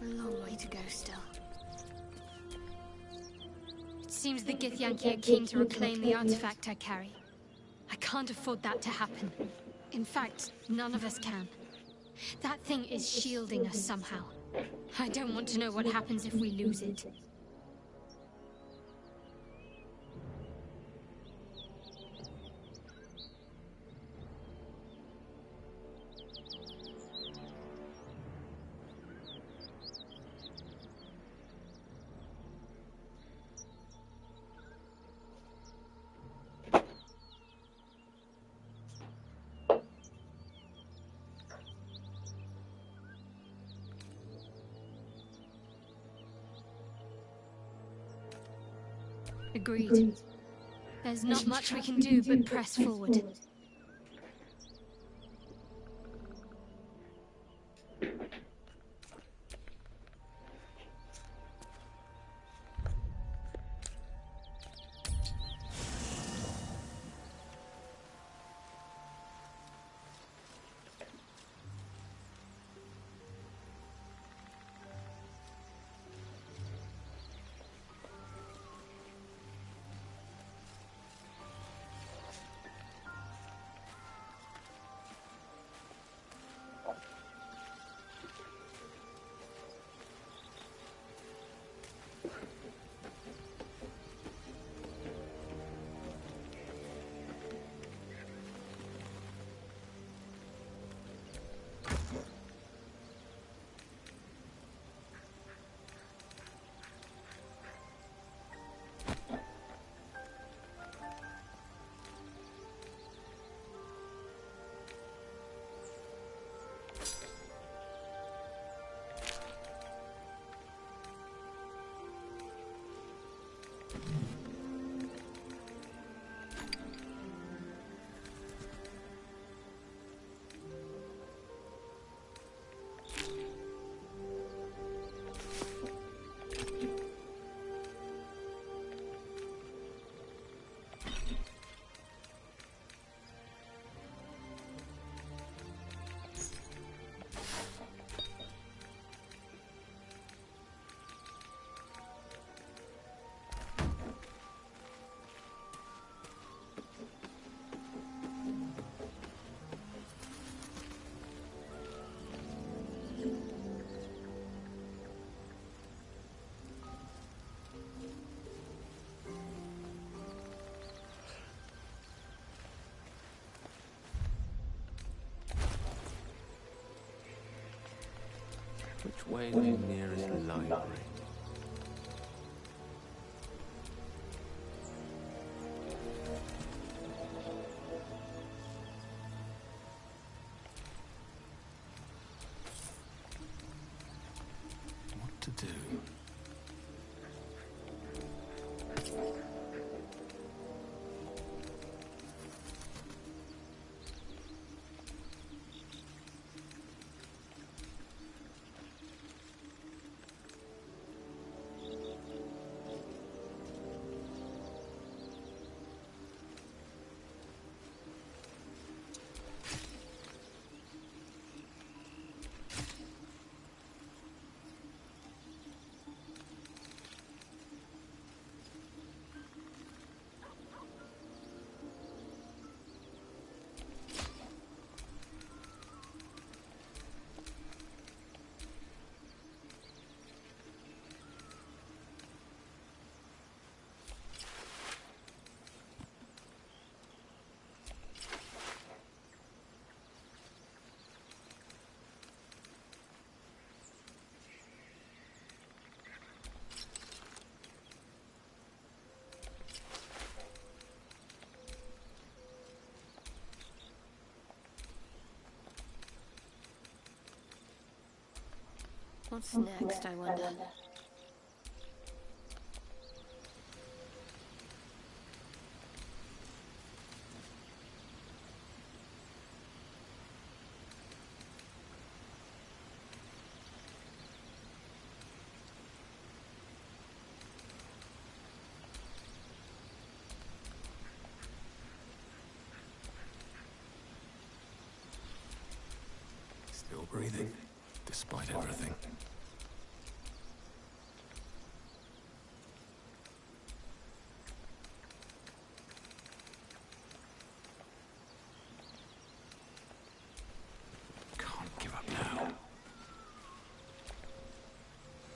A long way to go still. It seems the Githyanki are keen to reclaim the artifact I carry. I can't afford that to happen. In fact, none of us can. That thing is shielding us somehow. I don't want to know what happens if we lose it. Agreed. There's not much we can do but press forward. Which way is the nearest library? What to do? What's next, I wonder? Still breathing, despite everything. Can't give up now.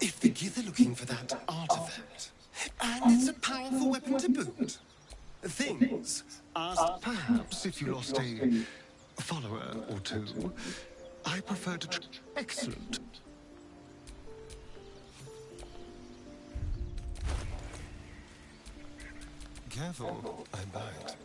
If the Gith are looking for that artifact, and it's a powerful weapon to boot, things ask perhaps if you lost a follower or two. I prefer to excellent. Careful, I bite.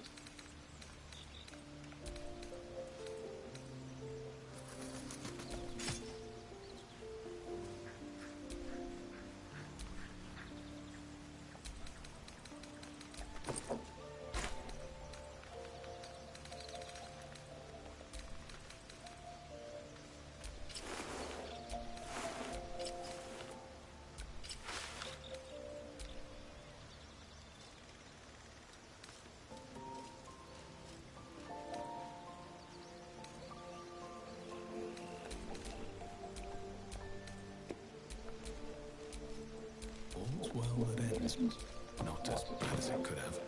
All's well that ends. Not as bad as it could have.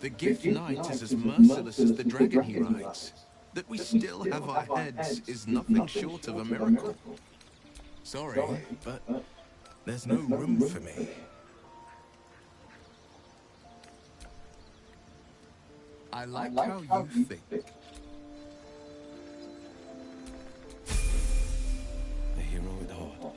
The Gift Knight is as merciless as the dragon he rides. That we still have our heads is nothing short of a miracle. Sorry, but there's no room for me. I like how you think. A hero at heart.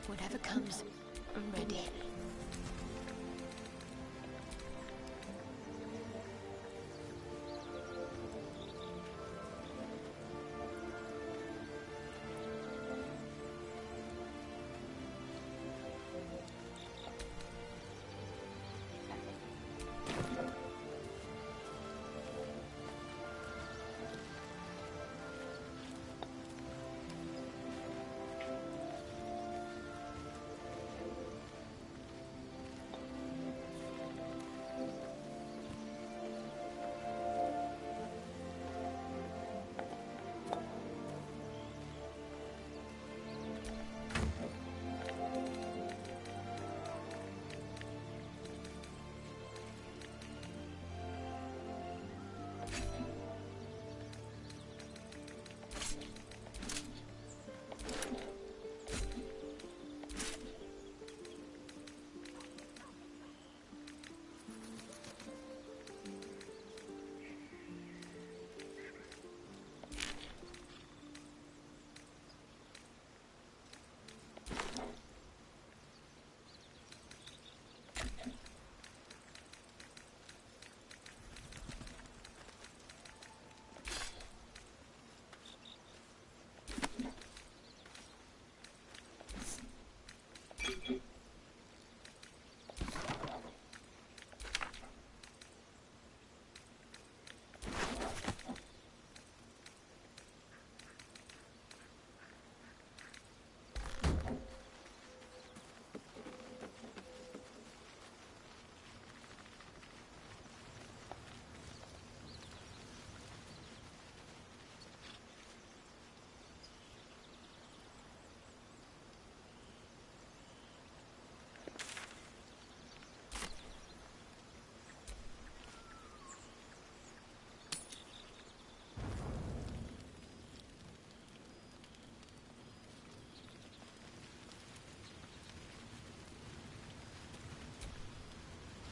Whatever comes, I'm ready.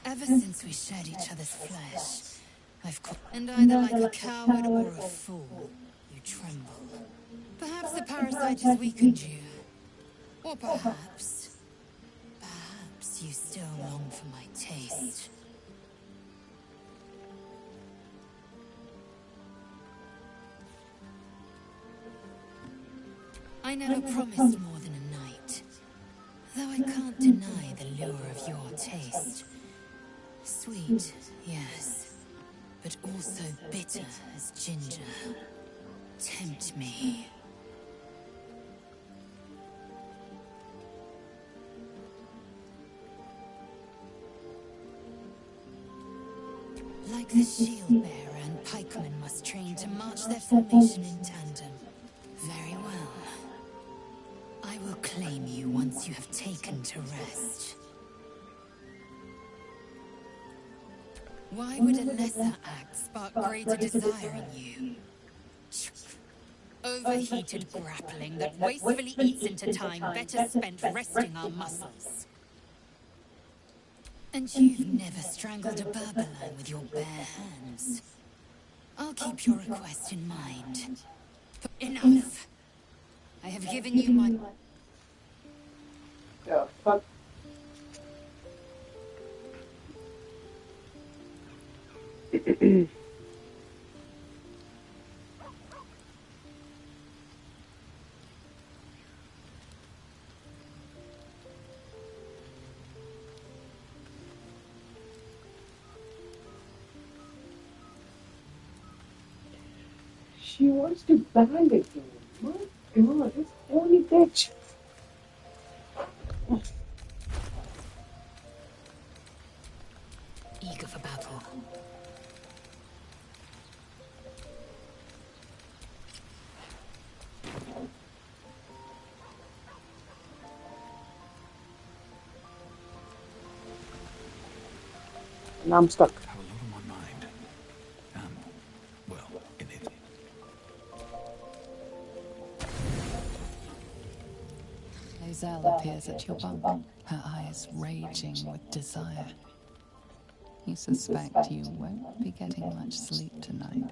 Ever since we shared each other's flesh, I've caught... And either like a coward or a fool, you tremble. Perhaps the parasite has weakened you. Or perhaps you still long for my taste. I never promised more than a night. Though I can't deny the lure of your taste. Sweet, yes, but also bitter as ginger. Tempt me. Like the shield bearer and pikemen must train to march their formation in tandem. Very well. I will claim you once you have taken to rest. Why would a lesser act spark greater desire in you? Overheated grappling that wastefully eats into time better spent resting our muscles. And you've never strangled a Berbeline with your bare hands. I'll keep your request in mind. Enough! I have given you my... Yeah, fuck. She wants to bang again. My God, this horny bitch. Eager for battle. Now I'm stuck. I have a lot on my mind. Well, in it. Lae'zel appears at your bunk, her eyes raging with desire. You suspect you won't be getting much sleep tonight.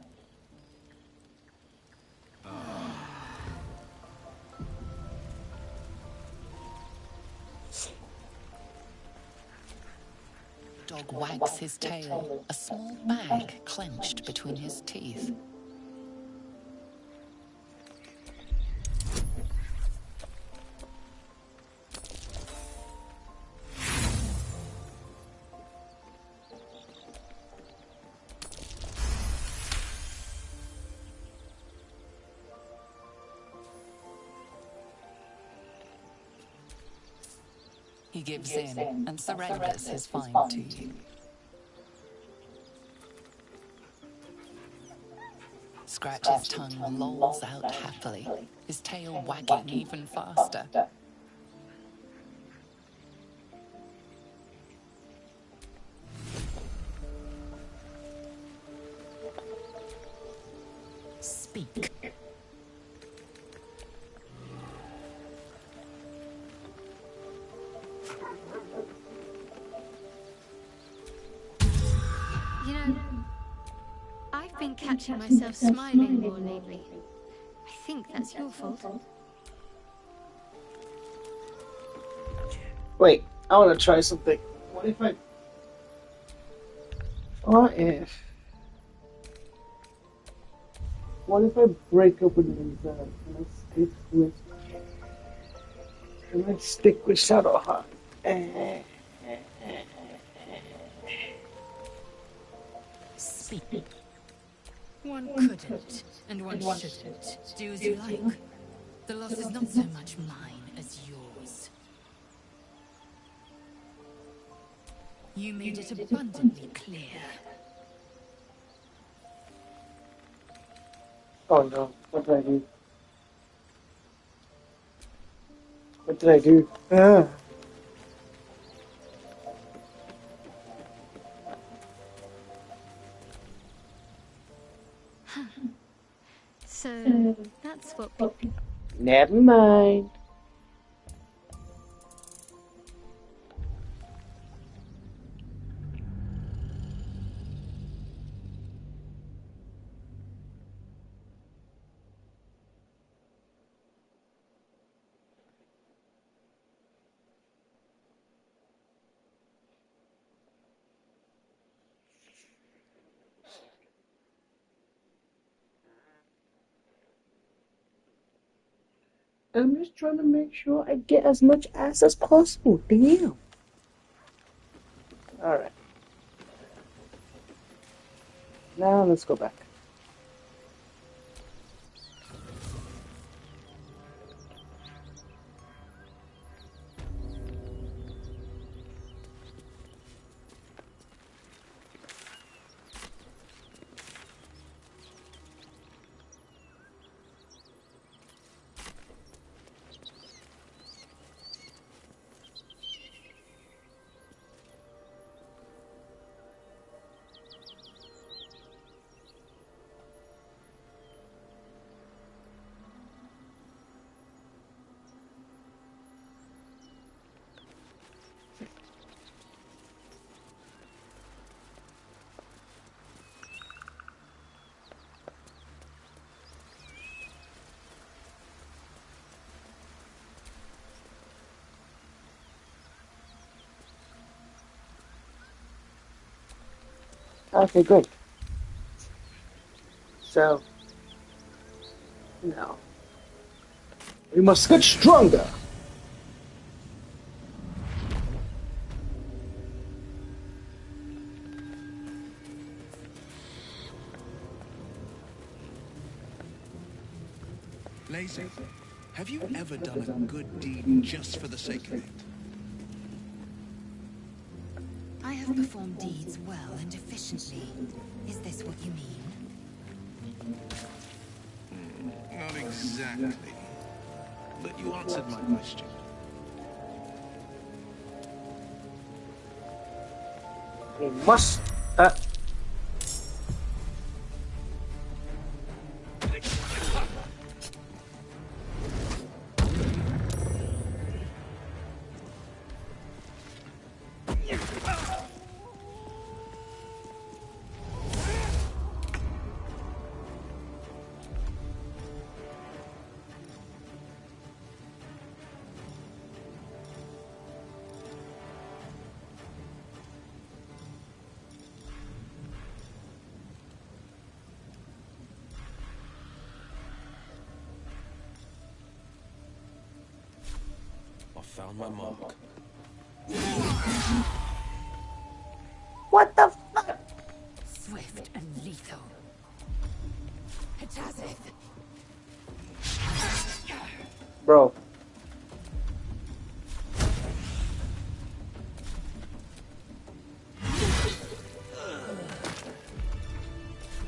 Dog wags his tail, a small bag clenched between his teeth. He gives in and surrenders his find to you. Scratch's tongue lolls out happily, his tail wagging even faster. Speak. You know, I've been catching myself smiling more lately. I think that's your fault. Wait, I want to try something. What if I break open these and I stick with Shadowheart? Speak. One couldn't, and one shouldn't. Do as you like. The loss is not so much mine as yours. You made it abundantly clear. Oh no, what did I do? What did I do? So, that's what people... Never mind. I'm just trying to make sure I get as much ass as possible. Damn. Alright. Now let's go back. Okay, great. So, now, we must get stronger. Lae'zel, have you ever done a good deed just for the sake of it? I have performed deeds well and efficiently. Is this what you mean? Not exactly. But you answered my question. We must Found my mark. What the fuck? Swift and lethal. Hatazeth. Bro.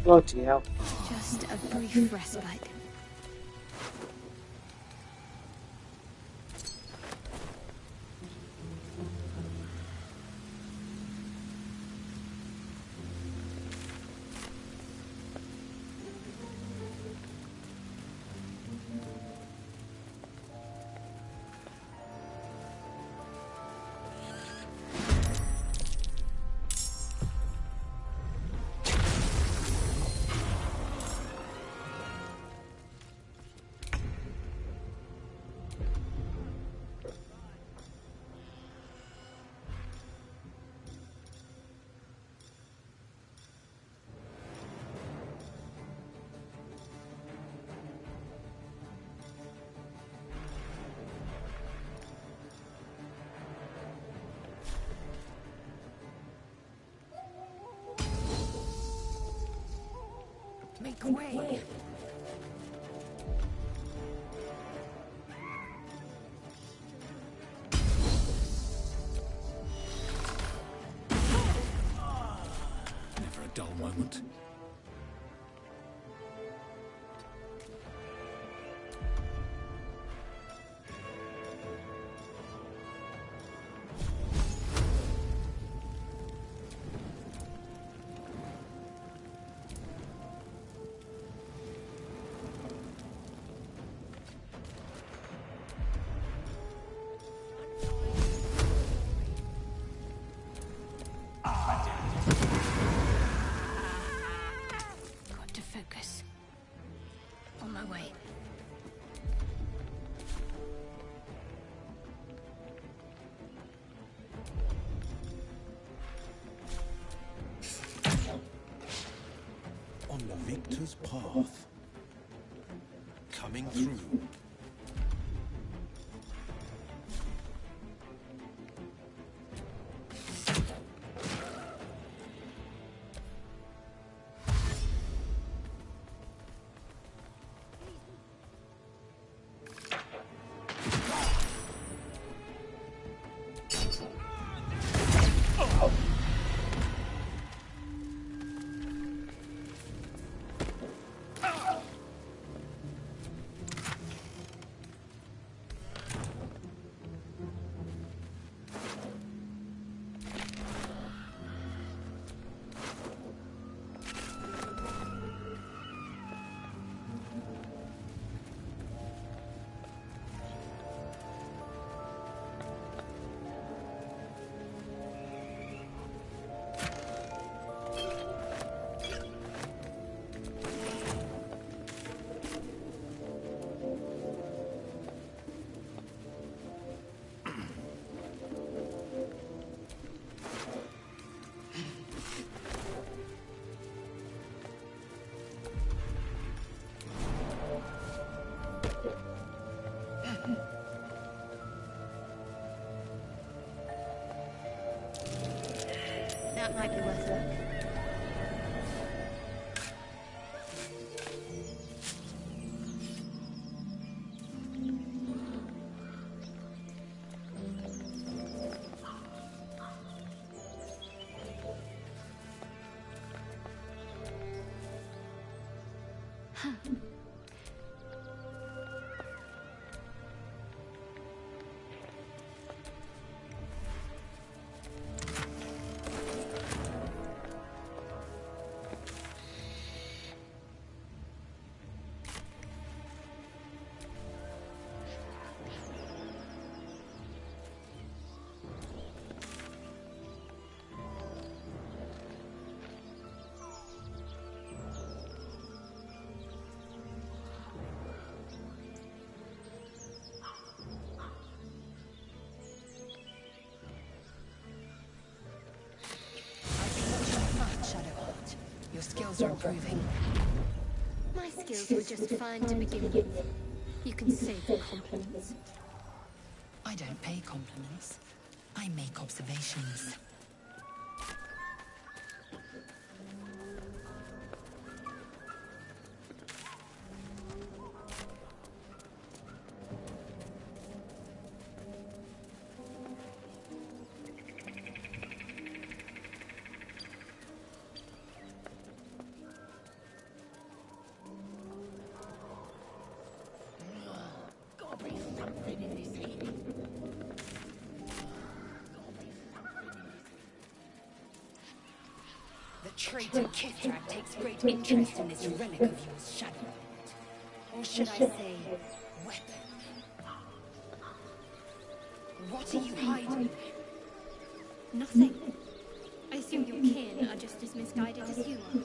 Bloody hell. Just a brief respite. Make way. Never a dull moment. Got to focus. On my way. On the victor's path. Coming through. That might be worth a look. skills are improving. My skills were just fine to begin with. You can save the compliments. I don't pay compliments. I make observations. The traitor Kithrak takes great interest in this relic of yours, Shadowlord. Or should I say, weapon? What are you hiding? Nothing. I assume your kin are just as misguided as you are.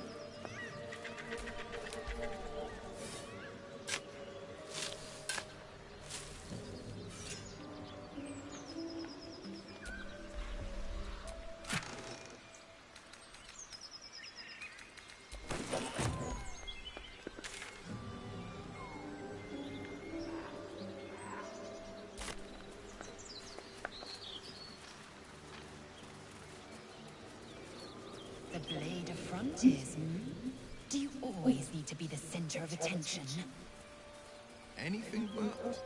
The blade of frontiers, Do you always need to be the center of attention? Anything but.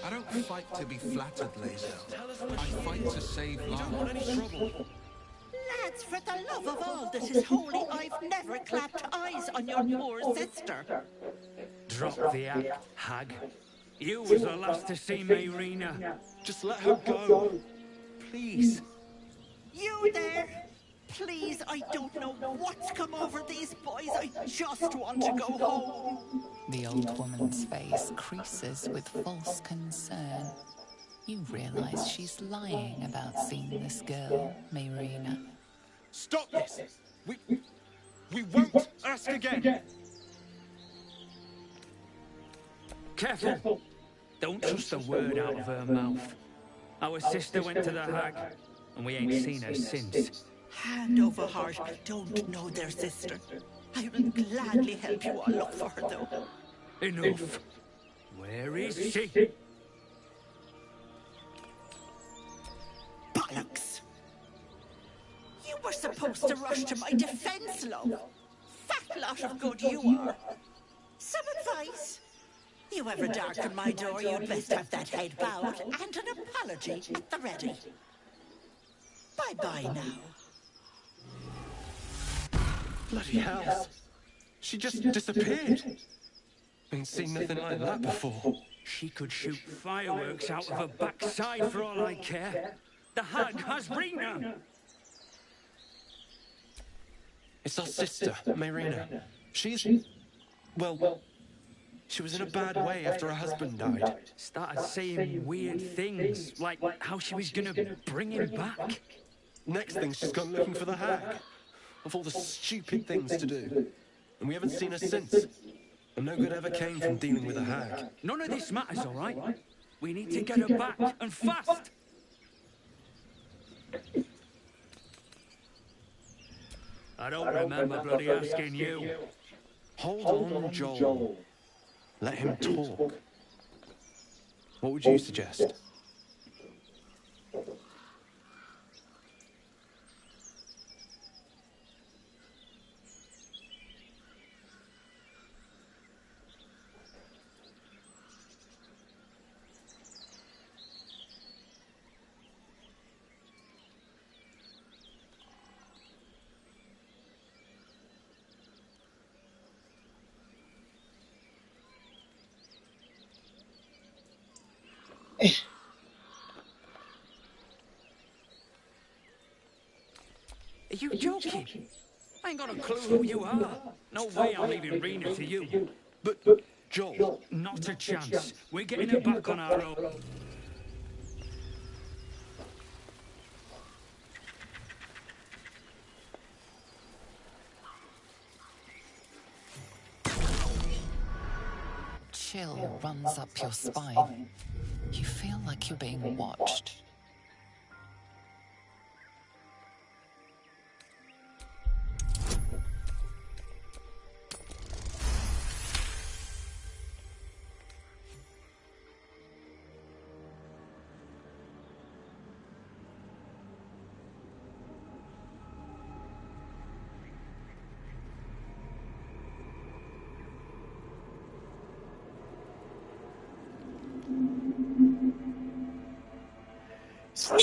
I don't fight to be flattered, Lae'zel. I fight to save lives. You don't want any trouble. Lads, for the love of all that is holy, I've never clapped eyes on your poor sister. Drop the act, hag. You was the last to see me, Rena. Just let her go. Please. You there? Please, I don't know what's come over these boys. I just want to go home. The old woman's face creases with false concern. You realize she's lying about seeing this girl, Mayrina. Stop this! We won't ask again! Careful! Don't trust a word out of her mouth. Our sister went to the hag, and we ain't seen her since. Hand over heart, I don't know their sister. I will gladly help you all look for her, though. Enough. Where is she? Bollocks! You were supposed to rush to my defense, love. Fat lot of good you are. Some advice? You ever darken my door, you'd best have that head bowed and an apology at the ready. Bye-bye now. Bloody hell. She just disappeared. Ain't seen nothing like that before. She could shoot fireworks out of her backside for all I care. The hag has Rena. It's our sister, Mayrina. She's... well... She was in a bad way after her husband died. Started saying weird things, like how she was gonna bring him back. Next thing, she's gone looking for the hag. Of all the stupid things to do. And we haven't seen her since. And no good ever came from dealing with a hag. None of this matters, all right? We need to get her back, and fast! I don't remember bloody asking you. Hold on, Joel. Let him talk. What would you suggest? Are you joking? I ain't got a clue who you are. No way I'm leaving Rena to you. But, Joel... Not a chance. We're getting her back on our own. Chill runs up your spine. You feel like you're being watched. A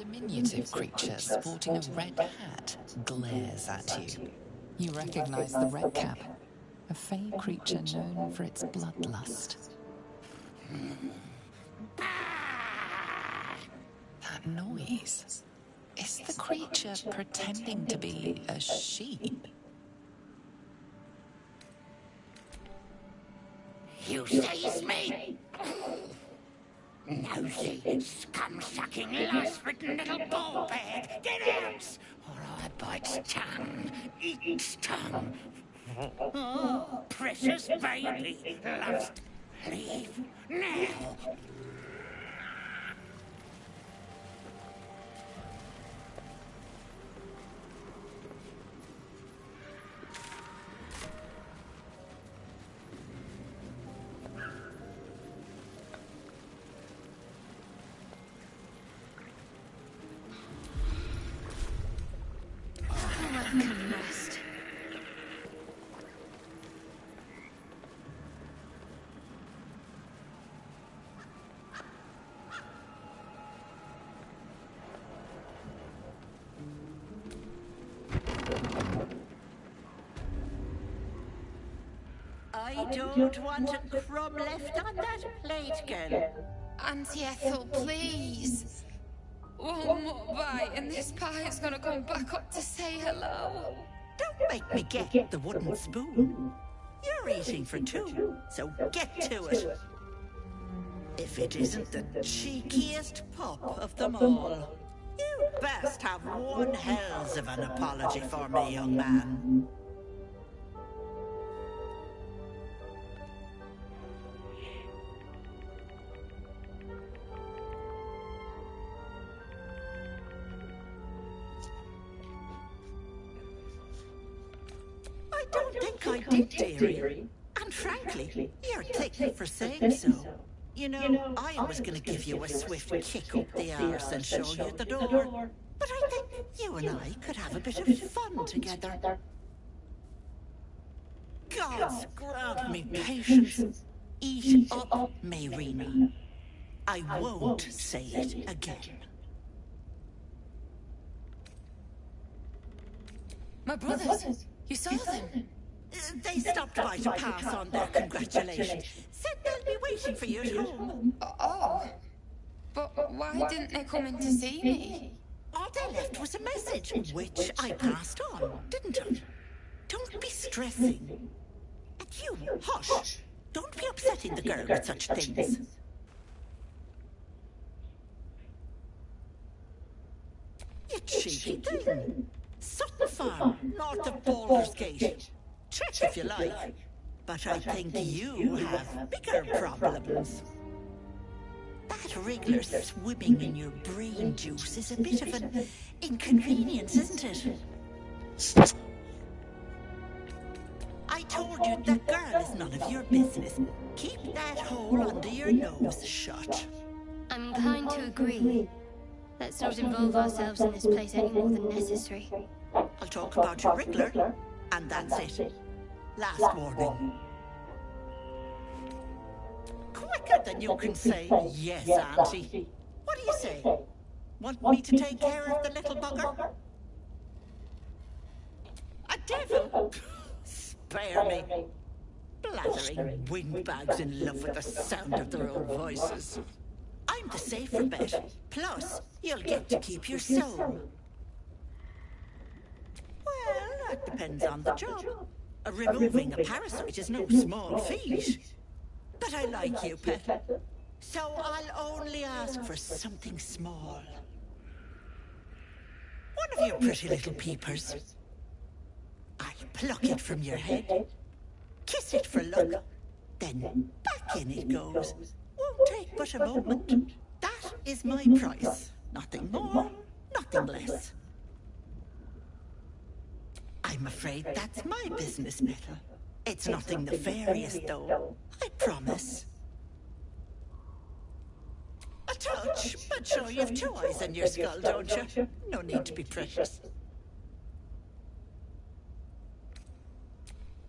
diminutive creature sporting a red hat glares at you. You recognize the red cap, a fey creature known for its bloodlust. That noise. Is the creature pretending to be a sheep? You seized me! Nosy, scum-sucking, lice-ridden little ball bag! Get out! Or I bite tongue, eat tongue. Oh, precious baby, loves to leave now. Can rest. I don't want a crumb left on that plate, girl. Auntie Ethel, please. One more bite and this pie is gonna come back up to say hello. Don't make me get the wooden spoon. You're eating for two, so get to it. If it isn't the cheekiest pup of them all. You best have one hells of an apology for me, young man. I don't think I did, dearie. And frankly, you're thick for saying so. You know, I was going to give you a swift kick up the arse and show you the door. But I think you and I could have a bit of fun together. God's grant me patience. Eat up, Mayrina. I won't say it again. My brothers, you saw them? They stopped by to pass on their congratulations. Said they'll be waiting for you at home. Oh, but why didn't they come in to see me? All they left was a message, which I passed on, didn't I? Don't be stressing. And you, hush. Don't be upsetting the girl with such things. You cheeky thing. Sutton Farm, north of Baldurssssss. Check if you like. But I think you have bigger problems. That Wriggler swimming in your brain juice is a bit of an inconvenience, isn't it? I told you that girl is none of your business. Keep that hole under your nose shut. I'm inclined to agree. Let's not involve ourselves in this place any more than necessary. I'll talk about your Wriggler, and that's it. Last warning. Quicker than you can say yes, Auntie. What do you say? Want me to take care of the little bugger? A devil? Spare me. Blathering windbags in love with the sound of their own voices. I'm the safer bet. Plus, you'll get to keep your soul. Well, that depends on the job. Removing a parasite is no small feat. But I like you, pet. So I'll only ask for something small. One of your pretty little peepers. I'll pluck it from your head, kiss it for luck, Then back in it goes. Won't take but a moment. That is my price. Nothing more, nothing less. I'm afraid that's my business, Metal. It's nothing nefarious, though. I promise. A touch, but sure you've two eyes in your skull, don't you? No need to be precious.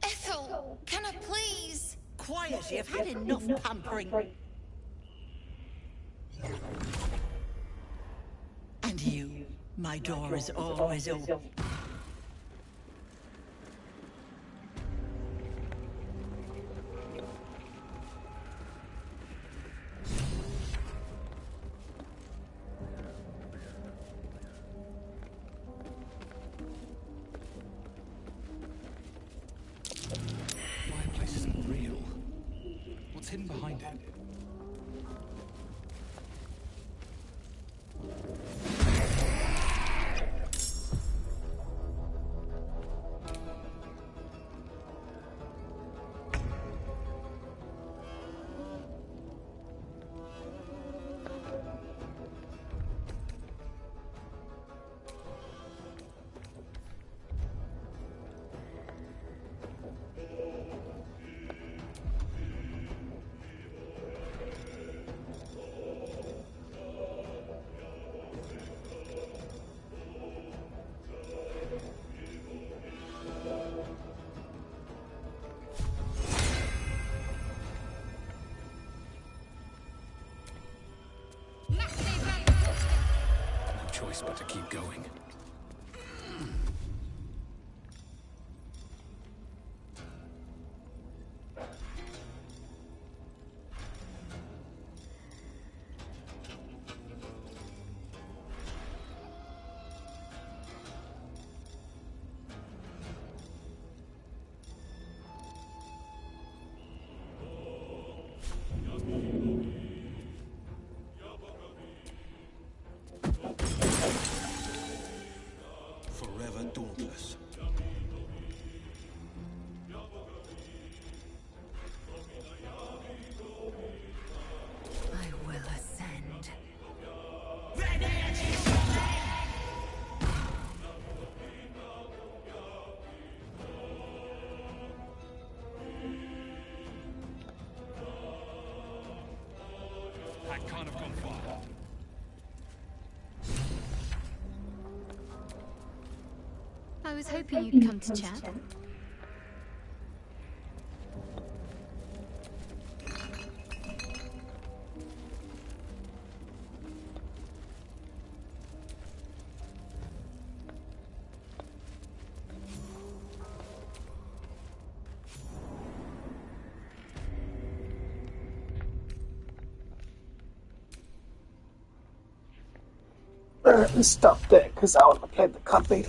Ethel, can I please? Quiet, you've had enough pampering. And you, my door is always open. Fireplace isn't real. What's hidden behind it? No choice but to keep going. Forever dauntless. I will ascend. That can't have gone far. I was hoping you'd come to chat. Alright, let's stop there because I want to play the campaign.